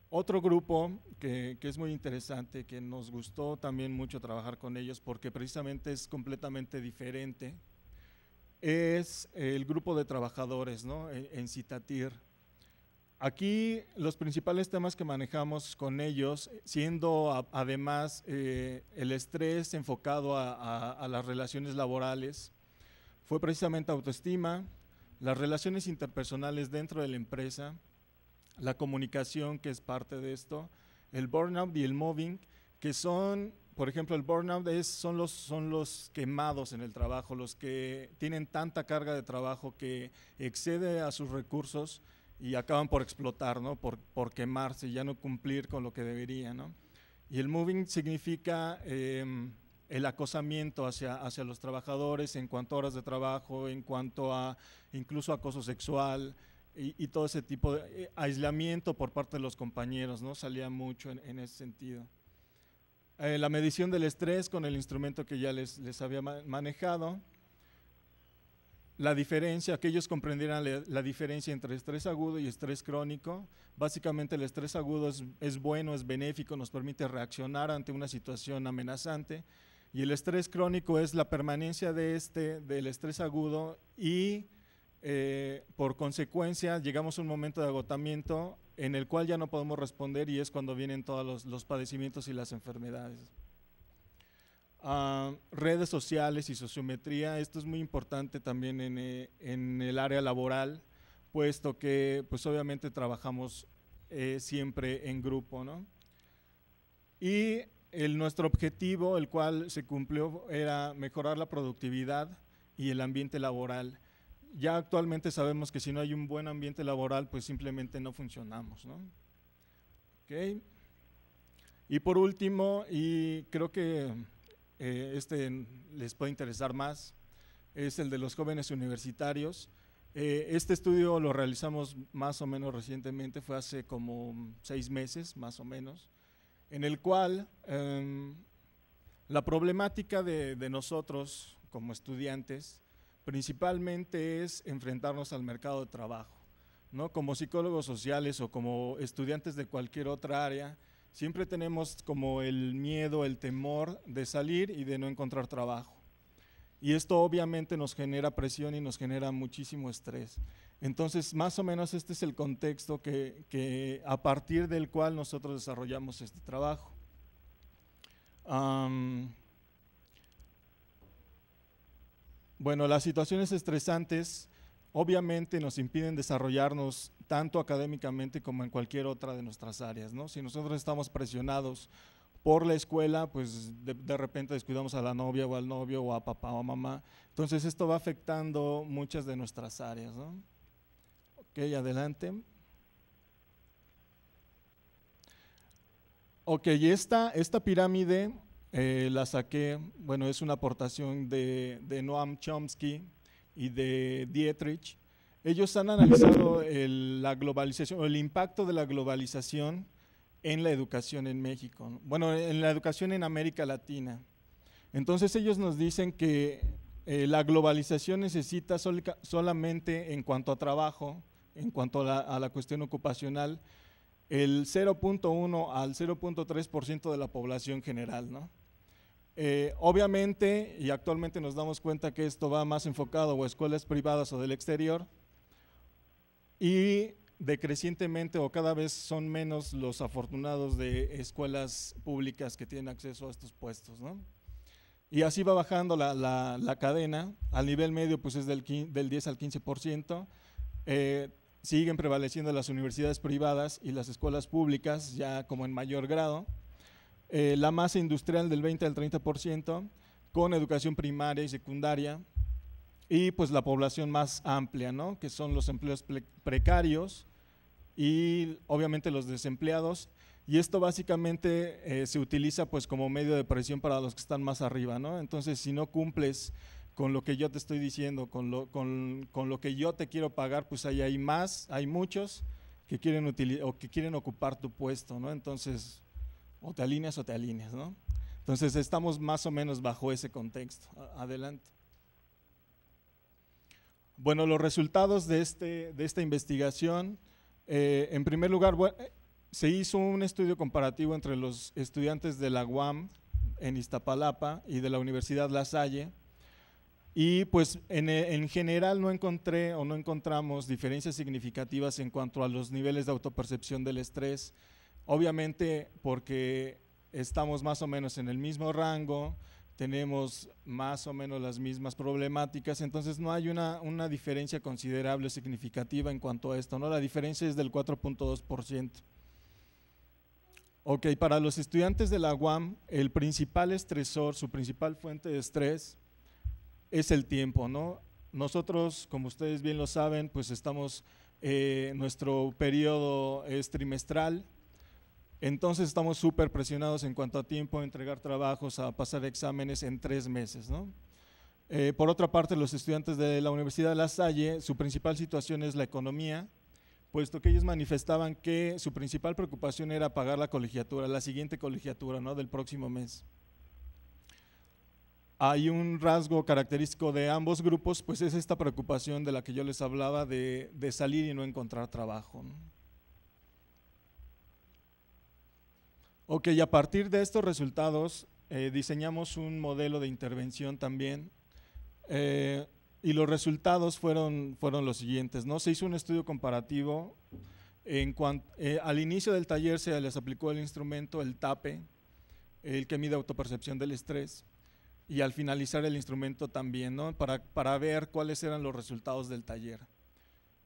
Otro grupo que es muy interesante, que nos gustó también mucho trabajar con ellos porque precisamente es completamente diferente, es el grupo de trabajadores, ¿no? En Citatir. Aquí los principales temas que manejamos con ellos, siendo además el estrés enfocado a las relaciones laborales, fue precisamente autoestima, las relaciones interpersonales dentro de la empresa, la comunicación, que es parte de esto, el burnout y el mobbing, que son, por ejemplo, el burnout son los quemados en el trabajo, los que tienen tanta carga de trabajo que excede a sus recursos y acaban por explotar, ¿no? Por quemarse y ya no cumplir con lo que deberían, ¿no? Y el mobbing significa el acosamiento hacia los trabajadores en cuanto a horas de trabajo, en cuanto a incluso acoso sexual, y todo ese tipo de aislamiento por parte de los compañeros, ¿no? Salía mucho en ese sentido. La medición del estrés con el instrumento que ya les había manejado. La diferencia, que ellos comprendieran la diferencia entre estrés agudo y estrés crónico. Básicamente el estrés agudo es bueno, es benéfico, nos permite reaccionar ante una situación amenazante, y el estrés crónico es la permanencia del estrés agudo y por consecuencia llegamos a un momento de agotamiento en el cual ya no podemos responder, y es cuando vienen todos los padecimientos y las enfermedades. Redes sociales y sociometría, esto es muy importante también en el área laboral, puesto que pues obviamente trabajamos siempre en grupo, ¿no? Y nuestro objetivo, el cual se cumplió, era mejorar la productividad y el ambiente laboral. Ya actualmente sabemos que si no hay un buen ambiente laboral, pues simplemente no funcionamos, ¿no? Okay. Y por último, y creo que les puede interesar más, es el de los jóvenes universitarios. Este estudio lo realizamos más o menos recientemente, fue hace como 6 meses más o menos, en el cual la problemática de nosotros como estudiantes principalmente es enfrentarnos al mercado de trabajo, ¿no? Como psicólogos sociales o como estudiantes de cualquier otra área, siempre tenemos como el miedo, el temor de salir y de no encontrar trabajo. Y esto obviamente nos genera presión y nos genera muchísimo estrés. Entonces, más o menos este es el contexto que a partir del cual nosotros desarrollamos este trabajo. Bueno, las situaciones estresantes obviamente nos impiden desarrollarnos tanto académicamente como en cualquier otra de nuestras áreas, ¿no? Si nosotros estamos presionados por la escuela, pues de repente descuidamos a la novia o al novio o a papá o a mamá. Entonces esto va afectando muchas de nuestras áreas, ¿no? Ok, adelante. Ok, y esta pirámide la saqué, bueno, es una aportación de Noam Chomsky y de Dietrich. Ellos han analizado la globalización o el impacto de la globalización en la educación en México, ¿no? Bueno, en la educación en América Latina. Entonces ellos nos dicen que la globalización necesita solamente en cuanto a trabajo, en cuanto a la cuestión ocupacional, el 0.1 al 0.3% de la población general, ¿no? Obviamente, y actualmente nos damos cuenta que esto va más enfocado a escuelas privadas o del exterior, y decrecientemente o cada vez son menos los afortunados de escuelas públicas que tienen acceso a estos puestos, ¿no? Y así va bajando la cadena. Al nivel medio pues es del 10 al 15%, siguen prevaleciendo las universidades privadas y las escuelas públicas ya como en mayor grado, la masa industrial del 20 al 30%, con educación primaria y secundaria, y pues la población más amplia, ¿no? Que son los empleos precarios y obviamente los desempleados, y esto básicamente se utiliza pues como medio de presión para los que están más arriba, ¿no? Entonces si no cumples con lo que yo te estoy diciendo, con lo que yo te quiero pagar, pues hay muchos que quieren ocupar tu puesto, ¿no? Entonces o te alineas, ¿no? Entonces estamos más o menos bajo ese contexto. Adelante. Bueno, los resultados de esta investigación, en primer lugar, se hizo un estudio comparativo entre los estudiantes de la UAM en Iztapalapa y de la Universidad La Salle, y pues en general no encontramos diferencias significativas en cuanto a los niveles de autopercepción del estrés, obviamente porque estamos más o menos en el mismo rango, tenemos más o menos las mismas problemáticas, entonces no hay una diferencia considerable, significativa en cuanto a esto, ¿no? La diferencia es del 4.2%. Ok, para los estudiantes de la UAM, el principal estresor, su principal fuente de estrés es el tiempo, ¿no? Nosotros, como ustedes bien lo saben, pues nuestro periodo es trimestral. Entonces estamos súper presionados en cuanto a tiempo, a entregar trabajos, a pasar exámenes en 3 meses, ¿no? Por otra parte, los estudiantes de la Universidad de La Salle, su principal situación es la economía, puesto que ellos manifestaban que su principal preocupación era pagar la colegiatura, la siguiente colegiatura, ¿no? Del próximo mes. Hay un rasgo característico de ambos grupos, pues es esta preocupación de la que yo les hablaba de salir y no encontrar trabajo, ¿no? Ok, y a partir de estos resultados diseñamos un modelo de intervención también, y los resultados fueron los siguientes, ¿no? Se hizo un estudio comparativo, al inicio del taller se les aplicó el instrumento, el TAPE, el que mide autopercepción del estrés, y al finalizar el instrumento también, ¿no? Para ver cuáles eran los resultados del taller.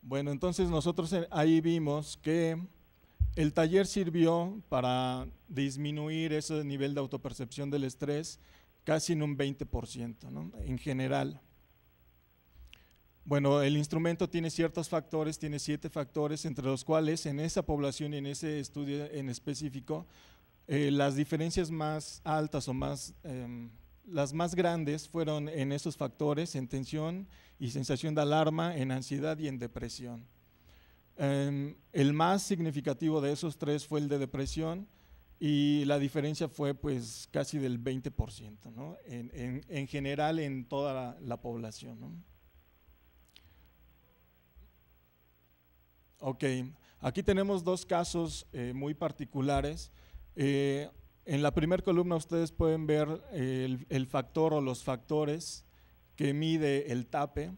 Bueno, entonces nosotros ahí vimos que el taller sirvió para disminuir ese nivel de autopercepción del estrés casi en un 20%, ¿no? En general. Bueno, el instrumento tiene ciertos factores, tiene 7 factores, entre los cuales en esa población y en ese estudio en específico, las diferencias más altas o las más grandes fueron en esos factores, en tensión y sensación de alarma, en ansiedad y en depresión. El más significativo de esos 3 fue el de depresión, y la diferencia fue pues casi del 20%, ¿no? En general en toda la población, ¿no? Ok, aquí tenemos dos casos muy particulares. En la primera columna ustedes pueden ver el factor o los factores que mide el TAPE.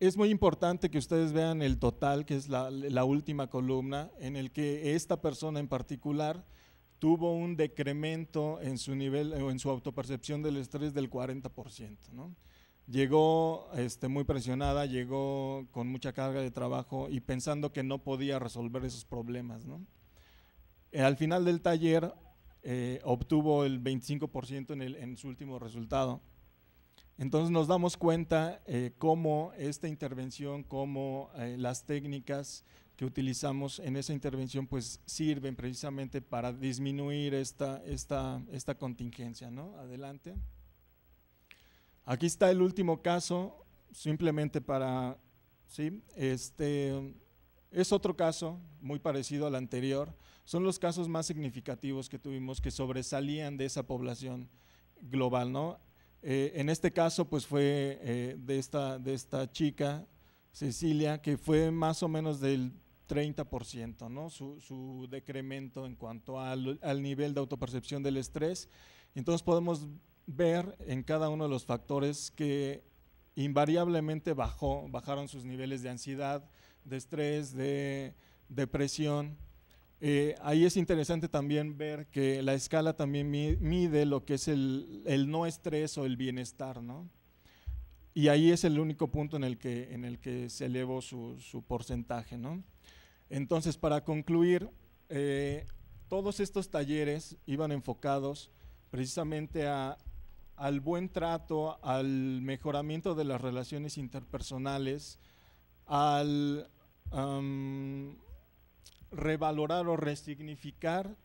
Es muy importante que ustedes vean el total, que es la última columna, en el que esta persona en particular tuvo un decremento en su nivel o en su autopercepción del estrés del 40%, ¿no? Llegó muy presionada, llegó con mucha carga de trabajo y pensando que no podía resolver esos problemas, ¿no? Al final del taller obtuvo el 25% en su último resultado. Entonces nos damos cuenta cómo esta intervención, cómo las técnicas que utilizamos en esa intervención pues sirven precisamente para disminuir esta contingencia, ¿no? Adelante. Aquí está el último caso, simplemente para, ¿sí? Es otro caso muy parecido al anterior, son los casos más significativos que tuvimos que sobresalían de esa población global, ¿no? En este caso pues fue de esta chica, Cecilia, que fue más o menos del 30%, ¿no? Su decremento en cuanto al nivel de autopercepción del estrés. Entonces podemos ver en cada uno de los factores que invariablemente bajaron sus niveles de ansiedad, de estrés, de depresión. Ahí es interesante también ver que la escala también mide lo que es el no estrés o el bienestar, ¿no? Y ahí es el único punto en el que se elevó su porcentaje, ¿no? Entonces, para concluir, todos estos talleres iban enfocados precisamente al buen trato, al mejoramiento de las relaciones interpersonales, al revalorar o resignificar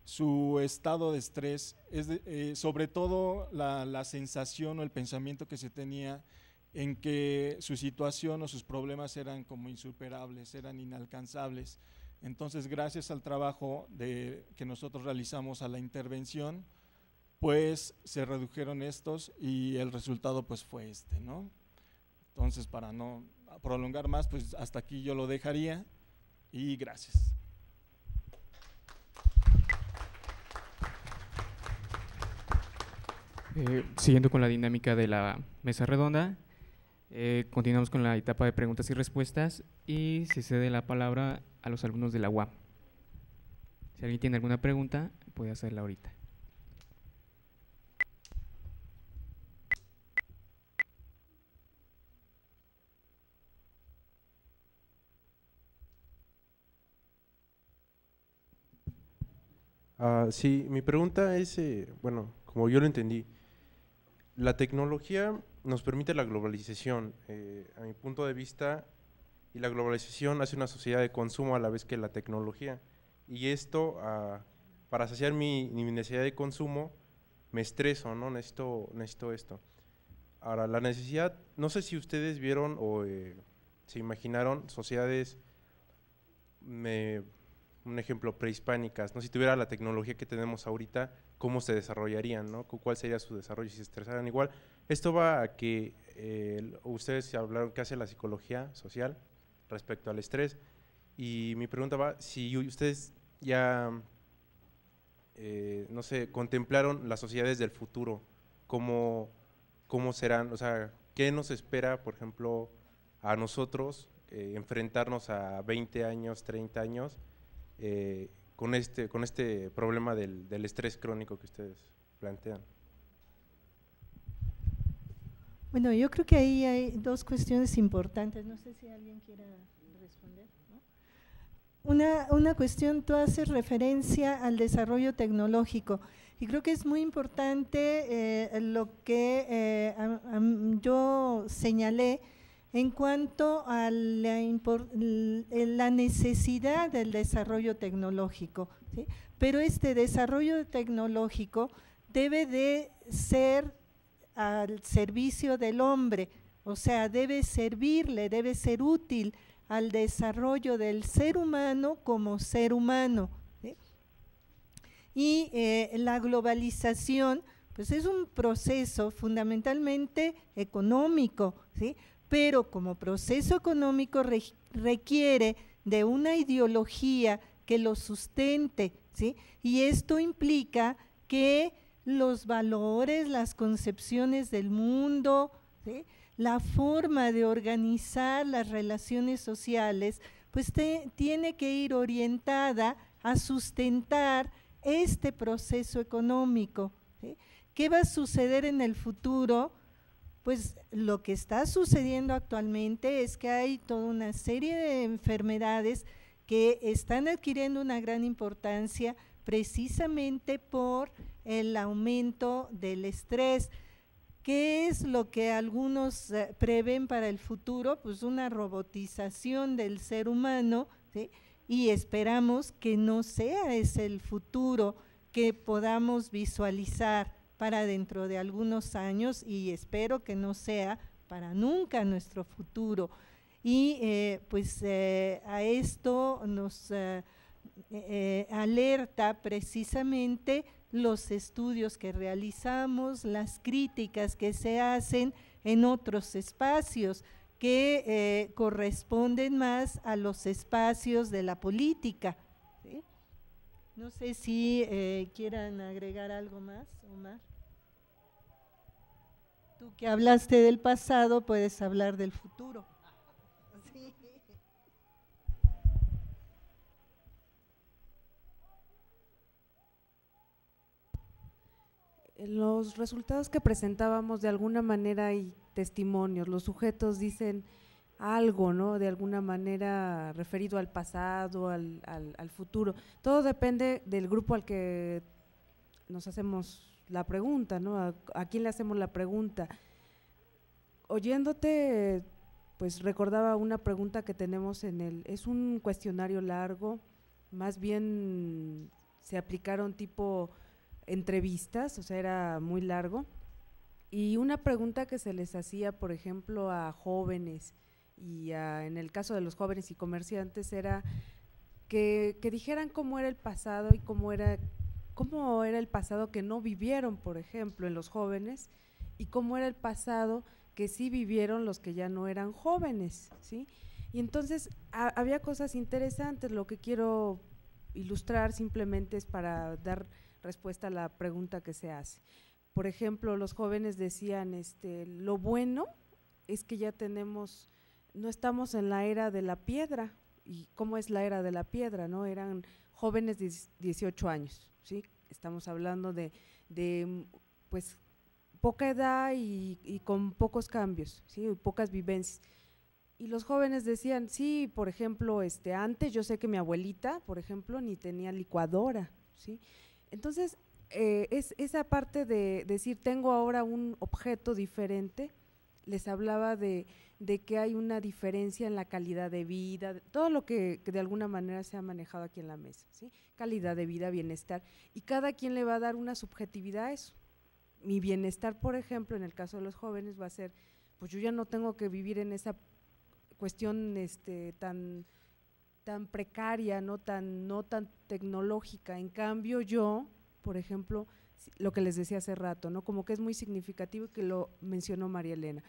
su estado de estrés, sobre todo la sensación o el pensamiento que se tenía en que su situación o sus problemas eran como insuperables, eran inalcanzables. Entonces, gracias al trabajo que nosotros realizamos a la intervención, pues se redujeron estos y el resultado pues fue ¿no? Entonces, para no prolongar más, pues hasta aquí yo lo dejaría y gracias. Siguiendo con la dinámica de la mesa redonda, continuamos con la etapa de preguntas y respuestas y se cede la palabra a los alumnos de la UAM. Si alguien tiene alguna pregunta, puede hacerla ahorita. Sí, mi pregunta es, bueno, como yo lo entendí, la tecnología nos permite la globalización. A mi punto de vista, y la globalización hace una sociedad de consumo a la vez que la tecnología. Y esto, para saciar mi necesidad de consumo, me estreso, ¿no? Necesito esto. Ahora, la necesidad, no sé si ustedes vieron o se imaginaron sociedades, un ejemplo, prehispánicas, ¿no? Si tuviera la tecnología que tenemos ahorita, ¿cómo se desarrollarían, ¿no? ¿Cuál sería su desarrollo si se estresaran igual? Esto va a que ustedes hablaron que hace la psicología social respecto al estrés, y mi pregunta va, si ustedes ya, no sé, contemplaron las sociedades del futuro, ¿cómo serán? O sea, ¿qué nos espera, por ejemplo, a nosotros enfrentarnos a 20 años, 30 años, con este problema del estrés crónico que ustedes plantean? Bueno, yo creo que ahí hay dos cuestiones importantes, no sé si alguien quiera responder, ¿no? Una cuestión, tú haces referencia al desarrollo tecnológico y creo que es muy importante lo que yo señalé en cuanto a la necesidad del desarrollo tecnológico, ¿sí? Pero este desarrollo tecnológico debe de ser al servicio del hombre, o sea, debe servirle, debe ser útil al desarrollo del ser humano como ser humano, ¿sí? Y la globalización, pues es un proceso fundamentalmente económico, ¿sí? Pero como proceso económico requiere de una ideología que lo sustente, ¿sí? Y esto implica que los valores, las concepciones del mundo, ¿sí? La forma de organizar las relaciones sociales, pues tiene que ir orientada a sustentar este proceso económico, ¿sí? ¿Qué va a suceder en el futuro? Pues lo que está sucediendo actualmente es que hay toda una serie de enfermedades que están adquiriendo una gran importancia precisamente por el aumento del estrés. ¿Qué es lo que algunos prevén para el futuro? Pues una robotización del ser humano, ¿sí? Y esperamos que no sea ese el futuro que podamos visualizar para dentro de algunos años, y espero que no sea para nunca nuestro futuro. Y pues a esto nos alerta precisamente los estudios que realizamos, las críticas que se hacen en otros espacios que corresponden más a los espacios de la política, ¿sí? No sé si quieran agregar algo más, Omar. Tú que hablaste del pasado, puedes hablar del futuro. Sí. Los resultados que presentábamos, de alguna manera hay testimonios, los sujetos dicen algo, ¿no? De alguna manera referido al pasado, al futuro. Todo depende del grupo al que nos hacemos la pregunta, ¿no? ¿A quién le hacemos la pregunta? Oyéndote, pues recordaba una pregunta que tenemos es un cuestionario largo, más bien se aplicaron tipo entrevistas, o sea, era muy largo, y una pregunta que se les hacía, por ejemplo, a jóvenes, y en el caso de los jóvenes y comerciantes, era que dijeran cómo era el pasado y cómo era el pasado que no vivieron, por ejemplo, en los jóvenes, y cómo era el pasado que sí vivieron los que ya no eran jóvenes, ¿sí? Y entonces había cosas interesantes. Lo que quiero ilustrar simplemente es para dar respuesta a la pregunta que se hace. Por ejemplo, los jóvenes decían, lo bueno es que ya no estamos en la era de la piedra. ¿Y cómo es la era de la piedra, no? Eran jóvenes de 18 años, ¿sí? Estamos hablando de pues poca edad y con pocos cambios, ¿sí? Pocas vivencias. Y los jóvenes decían, sí, por ejemplo, antes yo sé que mi abuelita, por ejemplo, ni tenía licuadora, ¿sí? Entonces, es esa parte de decir, tengo ahora un objeto diferente, les hablaba de que hay una diferencia en la calidad de vida, todo lo que de alguna manera se ha manejado aquí en la mesa, ¿sí? Calidad de vida, bienestar, y cada quien le va a dar una subjetividad a eso. Mi bienestar, por ejemplo, en el caso de los jóvenes va a ser, pues yo ya no tengo que vivir en esa cuestión tan precaria, no tan tecnológica. En cambio yo, por ejemplo, lo que les decía hace rato, ¿no? Como que es muy significativo y que lo mencionó María Elena.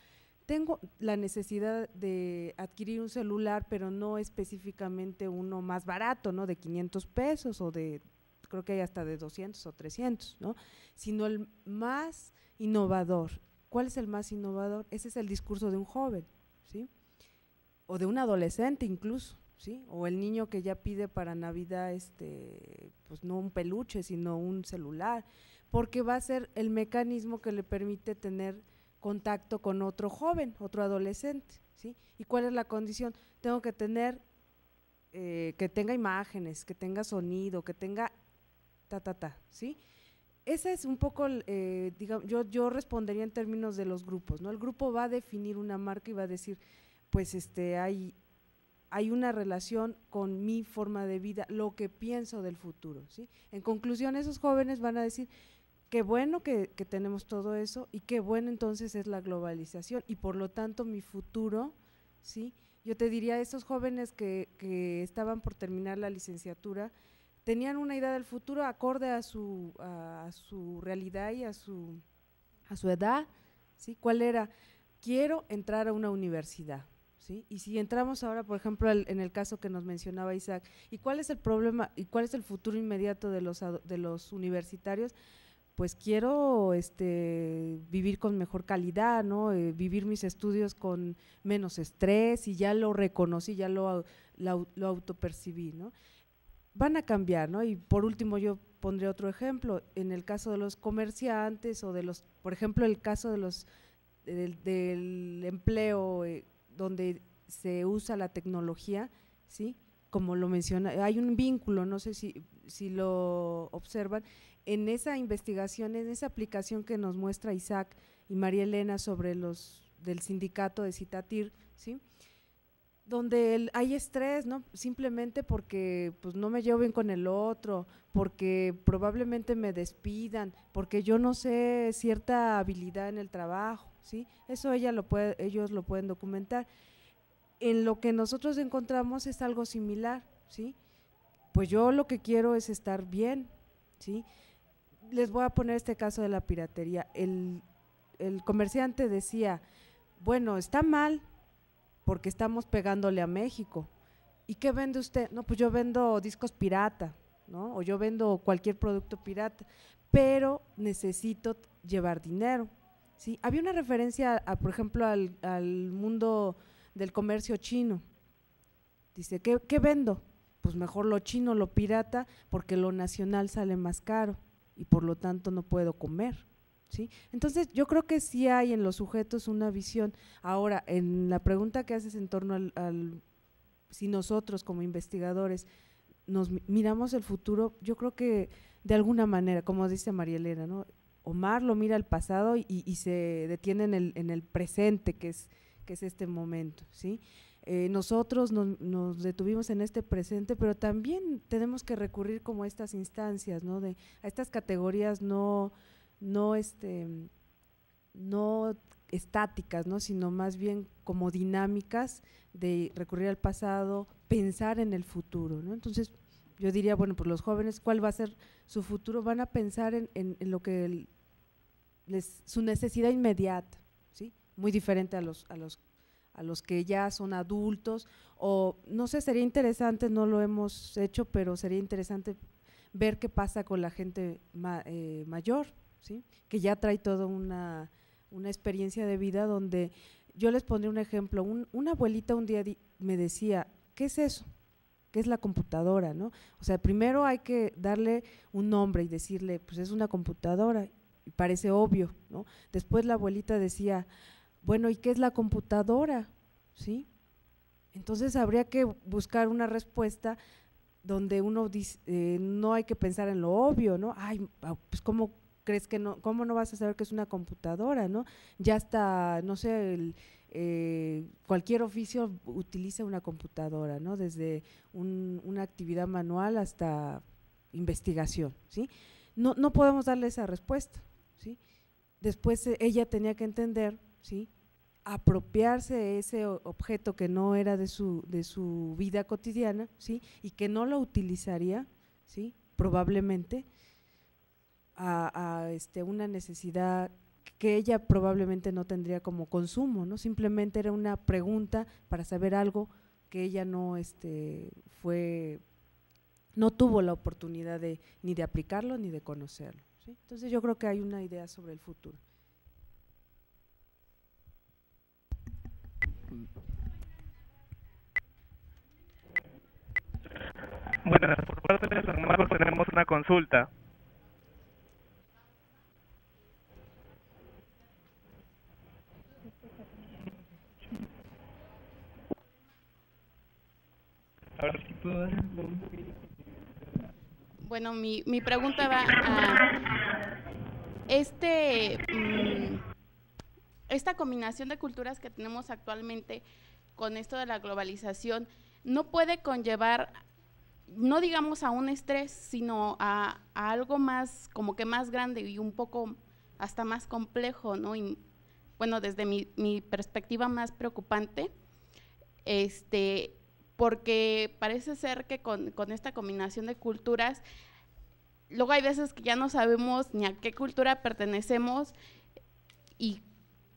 Tengo la necesidad de adquirir un celular, pero no específicamente uno más barato, ¿no? De 500 pesos o creo que hay hasta de 200 o 300, ¿no? Sino el más innovador. ¿Cuál es el más innovador? Ese es el discurso de un joven, ¿sí? O de un adolescente incluso, ¿sí? O el niño que ya pide para Navidad, pues no un peluche, sino un celular, porque va a ser el mecanismo que le permite tener contacto con otro joven, otro adolescente, ¿sí? ¿Y cuál es la condición? Tengo que tener, que tenga imágenes, que tenga sonido, que tenga ¿sí? Ese es un poco, digamos, yo respondería en términos de los grupos, ¿no? El grupo va a definir una marca y va a decir, pues hay una relación con mi forma de vida, lo que pienso del futuro, ¿sí? En conclusión, esos jóvenes van a decir, qué bueno que tenemos todo eso y qué bueno entonces es la globalización y por lo tanto mi futuro, ¿sí? Yo te diría a esos jóvenes que estaban por terminar la licenciatura, tenían una idea del futuro acorde a su realidad y a su edad, ¿sí? ¿Cuál era? Quiero entrar a una universidad, ¿sí? Y si entramos ahora, por ejemplo, en el caso que nos mencionaba Isaac, ¿y cuál es el problema y cuál es el futuro inmediato de los universitarios? Pues quiero vivir con mejor calidad, ¿no? Vivir mis estudios con menos estrés, y ya lo reconocí, ya lo autopercibí, ¿no? Van a cambiar, ¿no? Y por último yo pondré otro ejemplo, en el caso de los comerciantes o por ejemplo, el caso de del empleo donde se usa la tecnología, ¿sí? Como lo menciona, hay un vínculo, no sé si lo observan, en esa investigación, en esa aplicación que nos muestra Isaac y María Elena sobre del sindicato de Citatir, ¿sí? Donde hay estrés, ¿no? Simplemente porque pues no me llevo bien con el otro, porque probablemente me despidan, porque yo no sé cierta habilidad en el trabajo, ¿sí? Eso ellos lo pueden documentar. En lo que nosotros encontramos es algo similar, ¿sí? Pues yo lo que quiero es estar bien, ¿sí? Les voy a poner este caso de la piratería. El comerciante decía, bueno, está mal porque estamos pegándole a México. ¿Y qué vende usted? No, pues yo vendo discos pirata, ¿no? O yo vendo cualquier producto pirata, pero necesito llevar dinero, ¿sí? Había una referencia, por ejemplo, al mundo del comercio chino. Dice, ¿qué vendo? Pues mejor lo chino, lo pirata, porque lo nacional sale más caro y por lo tanto no puedo comer, ¿sí? Entonces yo creo que sí hay en los sujetos una visión. Ahora, en la pregunta que haces en torno si nosotros como investigadores nos miramos el futuro, yo creo que de alguna manera, como dice María Elena, ¿no? Omar lo mira al pasado y se detiene en el presente, que es este momento, ¿sí? Nosotros nos detuvimos en este presente, pero también tenemos que recurrir como a estas instancias, ¿no? A estas categorías no estáticas, ¿no? Sino más bien como dinámicas de recurrir al pasado, pensar en el futuro, ¿no? Entonces yo diría, bueno, pues los jóvenes, ¿cuál va a ser su futuro? Van a pensar en lo que su necesidad inmediata, ¿sí? Muy diferente a los que ya son adultos, o no sé, sería interesante, no lo hemos hecho, pero sería interesante ver qué pasa con la gente mayor, ¿sí? Que ya trae toda una experiencia de vida, donde yo les pondré un ejemplo. Una abuelita un día me decía, ¿qué es eso? ¿Qué es la computadora, no? O sea, primero hay que darle un nombre y decirle, pues es una computadora, y parece obvio, ¿no? Después la abuelita decía, bueno, ¿y qué es la computadora? ¿Sí? Entonces habría que buscar una respuesta donde uno dice, no hay que pensar en lo obvio, ¿no? Ay, pues ¿cómo crees que no? ¿Cómo no vas a saber que es una computadora, no? Ya está, no sé, cualquier oficio utiliza una computadora, ¿no? Desde una actividad manual hasta investigación, ¿sí? No podemos darle esa respuesta, ¿sí? Después ella tenía que entender, ¿sí?, apropiarse de ese objeto que no era de su vida cotidiana, ¿sí?, y que no lo utilizaría, ¿sí?, probablemente a una necesidad que ella probablemente no tendría como consumo, ¿no? Simplemente era una pregunta para saber algo que ella no tuvo la oportunidad ni de aplicarlo ni de conocerlo, ¿sí? Entonces yo creo que hay una idea sobre el futuro. Bueno, por parte de los magos tenemos una consulta. Bueno, mi pregunta va a esta combinación de culturas que tenemos actualmente con esto de la globalización, no puede conllevar, no digamos a un estrés, sino a algo más, como que más grande y un poco hasta más complejo, ¿no? Y bueno, desde mi perspectiva más preocupante, porque parece ser que con esta combinación de culturas, luego hay veces que ya no sabemos ni a qué cultura pertenecemos y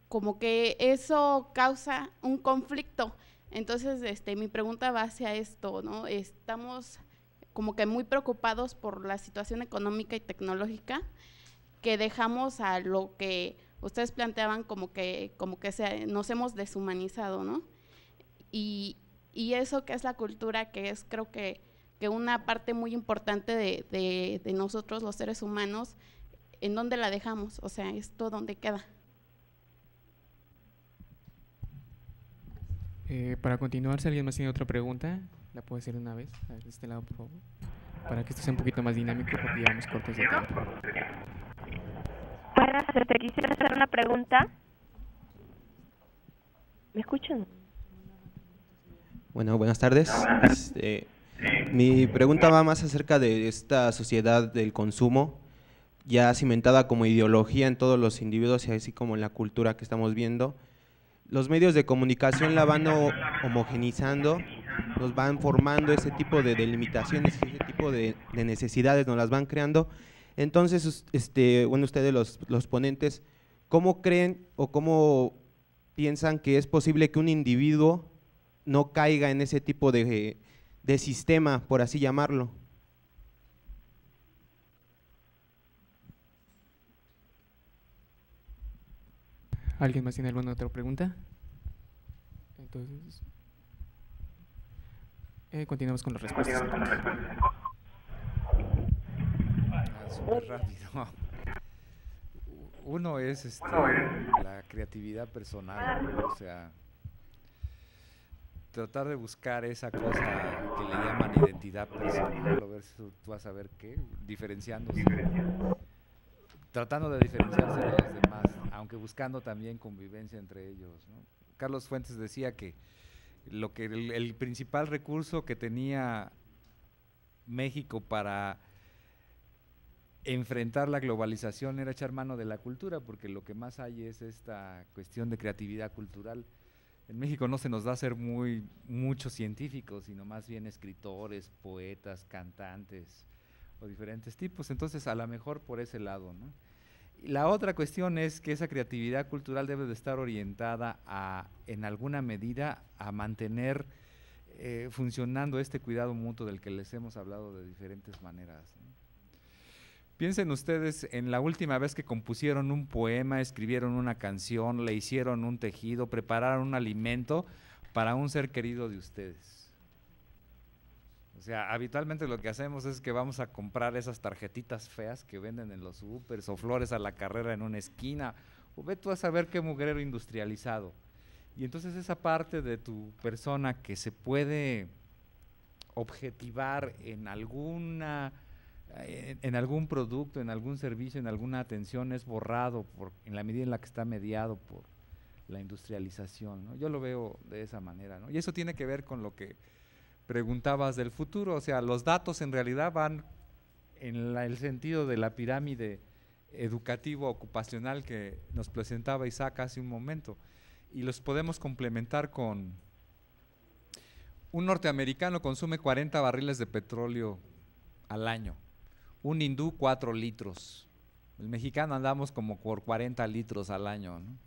como que eso causa un conflicto. Entonces, mi pregunta va hacia esto, ¿no? Estamos como que muy preocupados por la situación económica y tecnológica, que dejamos a lo que ustedes planteaban como que nos hemos deshumanizado, ¿no? Y eso que es la cultura, que es creo que una parte muy importante de nosotros los seres humanos, ¿en dónde la dejamos? O sea, ¿esto dónde queda? Para continuar, si alguien más tiene otra pregunta, la puede hacer una vez, a ver, de este lado, por favor, para que esto sea un poquito más dinámico, porque llevamos cortos de tiempo. Buenas, te quisiera hacer una pregunta. ¿Me escuchan? Bueno, buenas tardes. Mi pregunta va más acerca de esta sociedad del consumo, ya cimentada como ideología en todos los individuos y así como en la cultura que estamos viendo. Los medios de comunicación la van homogenizando, nos van formando ese tipo de delimitaciones, ese tipo de necesidades nos las van creando. Entonces, bueno, ustedes los ponentes, ¿cómo creen o cómo piensan que es posible que un individuo no caiga en ese tipo de sistema, por así llamarlo? ¿Alguien más tiene alguna otra pregunta? Entonces, continuamos con las respuestas. Súper rápido. Uno es la creatividad personal, o sea, tratar de buscar esa cosa que le llaman identidad personal, a ver si tú vas a ver qué, diferenciándose, tratando de diferenciarse de los demás, aunque buscando también convivencia entre ellos, ¿no? Carlos Fuentes decía que el principal recurso que tenía México para enfrentar la globalización era echar mano de la cultura, porque lo que más hay es esta cuestión de creatividad cultural. En México no se nos da a ser muchos científicos, sino más bien escritores, poetas, cantantes o diferentes tipos, entonces a lo mejor por ese lado, ¿no? Y la otra cuestión es que esa creatividad cultural debe de estar orientada en alguna medida, a mantener funcionando este cuidado mutuo del que les hemos hablado de diferentes maneras, ¿no? Piensen ustedes en la última vez que compusieron un poema, escribieron una canción, le hicieron un tejido, prepararon un alimento para un ser querido de ustedes. O sea, habitualmente lo que hacemos es que vamos a comprar esas tarjetitas feas que venden en los supers o flores a la carrera en una esquina, o ve tú a saber qué mugrero industrializado. Y entonces esa parte de tu persona que se puede objetivar en algún producto, en algún servicio, en alguna atención, es borrado en la medida en la que está mediado por la industrialización, ¿no? Yo lo veo de esa manera, ¿no? Y eso tiene que ver con lo que preguntabas del futuro, o sea, los datos en realidad van en el sentido de la pirámide educativo ocupacional que nos presentaba Isaac hace un momento, y los podemos complementar con un norteamericano consume 40 barriles de petróleo al año, un hindú 4 litros, el mexicano andamos como por 40 litros al año, ¿no?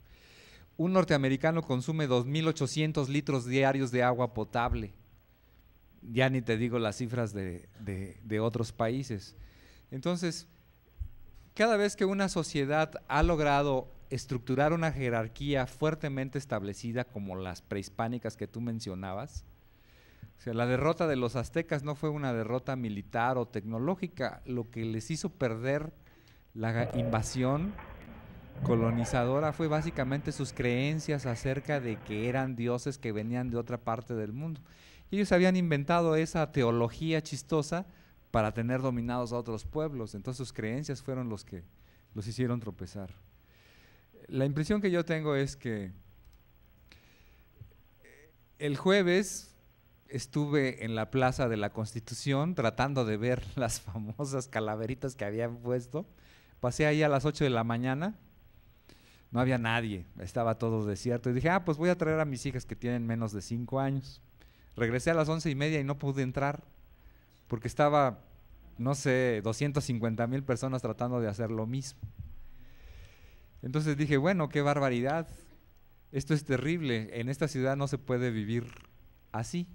Un norteamericano consume 2.800 litros diarios de agua potable, ya ni te digo las cifras de otros países. Entonces, cada vez que una sociedad ha logrado estructurar una jerarquía fuertemente establecida como las prehispánicas que tú mencionabas, o sea, la derrota de los aztecas no fue una derrota militar o tecnológica, lo que les hizo perder la invasión colonizadora fue básicamente sus creencias acerca de que eran dioses que venían de otra parte del mundo. Ellos habían inventado esa teología chistosa para tener dominados a otros pueblos, entonces sus creencias fueron los que los hicieron tropezar. La impresión que yo tengo es que el jueves estuve en la Plaza de la Constitución tratando de ver las famosas calaveritas que habían puesto, pasé ahí a las 8 de la mañana, no había nadie, estaba todo desierto, y dije, pues voy a traer a mis hijas que tienen menos de 5 años, Regresé a las 11:30 y no pude entrar porque estaba, no sé, 250,000 personas tratando de hacer lo mismo. Entonces dije, bueno, qué barbaridad, esto es terrible, en esta ciudad no se puede vivir así.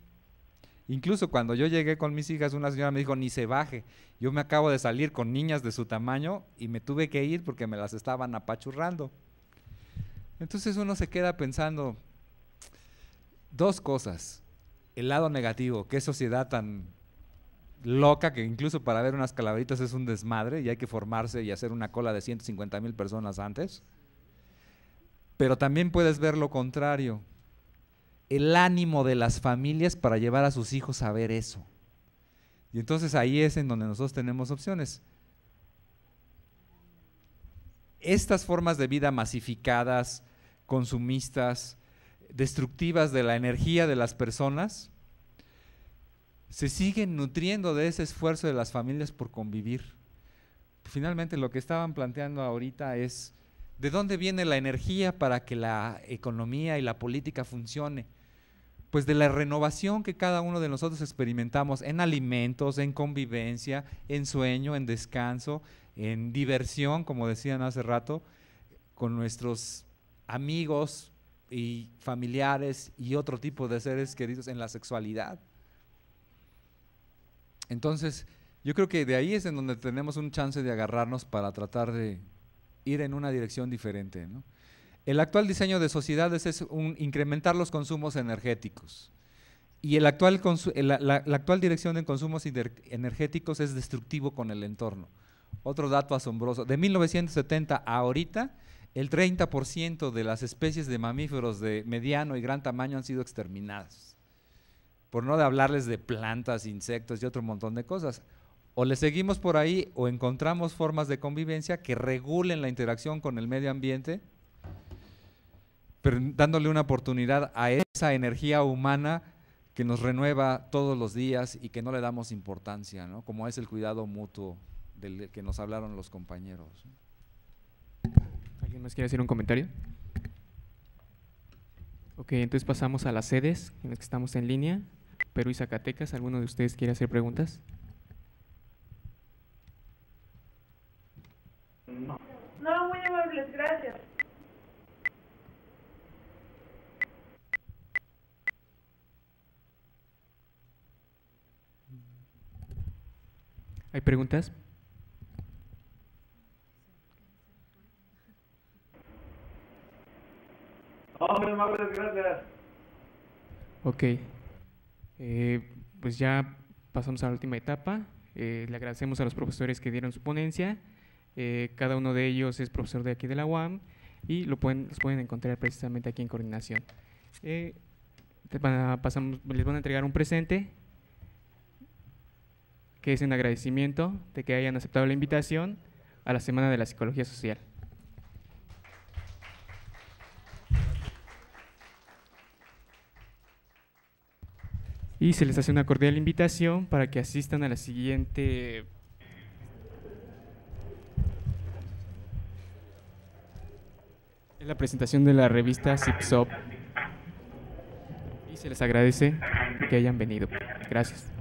Incluso cuando yo llegué con mis hijas, una señora me dijo, ni se baje, yo me acabo de salir con niñas de su tamaño y me tuve que ir porque me las estaban apachurrando. Entonces uno se queda pensando dos cosas, el lado negativo, qué sociedad tan loca que incluso para ver unas calaveritas es un desmadre y hay que formarse y hacer una cola de 150,000 personas antes. Pero también puedes ver lo contrario, el ánimo de las familias para llevar a sus hijos a ver eso. Y entonces ahí es en donde nosotros tenemos opciones. Estas formas de vida masificadas, consumistas, destructivas de la energía de las personas, se siguen nutriendo de ese esfuerzo de las familias por convivir. Finalmente lo que estaban planteando ahorita es, ¿de dónde viene la energía para que la economía y la política funcione? Pues de la renovación que cada uno de nosotros experimentamos en alimentos, en convivencia, en sueño, en descanso, en diversión, como decían hace rato, con nuestros amigos y familiares y otro tipo de seres queridos, en la sexualidad. Entonces, yo creo que de ahí es en donde tenemos un chance de agarrarnos para tratar de ir en una dirección diferente, ¿no? El actual diseño de sociedades es incrementar los consumos energéticos y la actual dirección en consumos energéticos es destructivo con el entorno. Otro dato asombroso, de 1970 a ahorita, el 30% de las especies de mamíferos de mediano y gran tamaño han sido exterminadas. Por no de hablarles de plantas, insectos y otro montón de cosas. O le seguimos por ahí o encontramos formas de convivencia que regulen la interacción con el medio ambiente, pero dándole una oportunidad a esa energía humana que nos renueva todos los días y que no le damos importancia, ¿no? Como es el cuidado mutuo del que nos hablaron los compañeros. ¿Alguien más quiere hacer un comentario? Ok, entonces pasamos a las sedes en las que estamos en línea. Perú y Zacatecas, ¿alguno de ustedes quiere hacer preguntas? No, muy amables, gracias. ¿Hay preguntas? No, muy amables, gracias. Ok, pues ya pasamos a la última etapa. Le agradecemos a los profesores que dieron su ponencia. Cada uno de ellos es profesor de aquí de la UAM y los pueden encontrar precisamente aquí en coordinación. Les van a entregar un presente que es en agradecimiento de que hayan aceptado la invitación a la Semana de la Psicología Social. Y se les hace una cordial invitación para que asistan a la siguiente es la presentación de la revista CIPSOP y se les agradece que hayan venido. Gracias.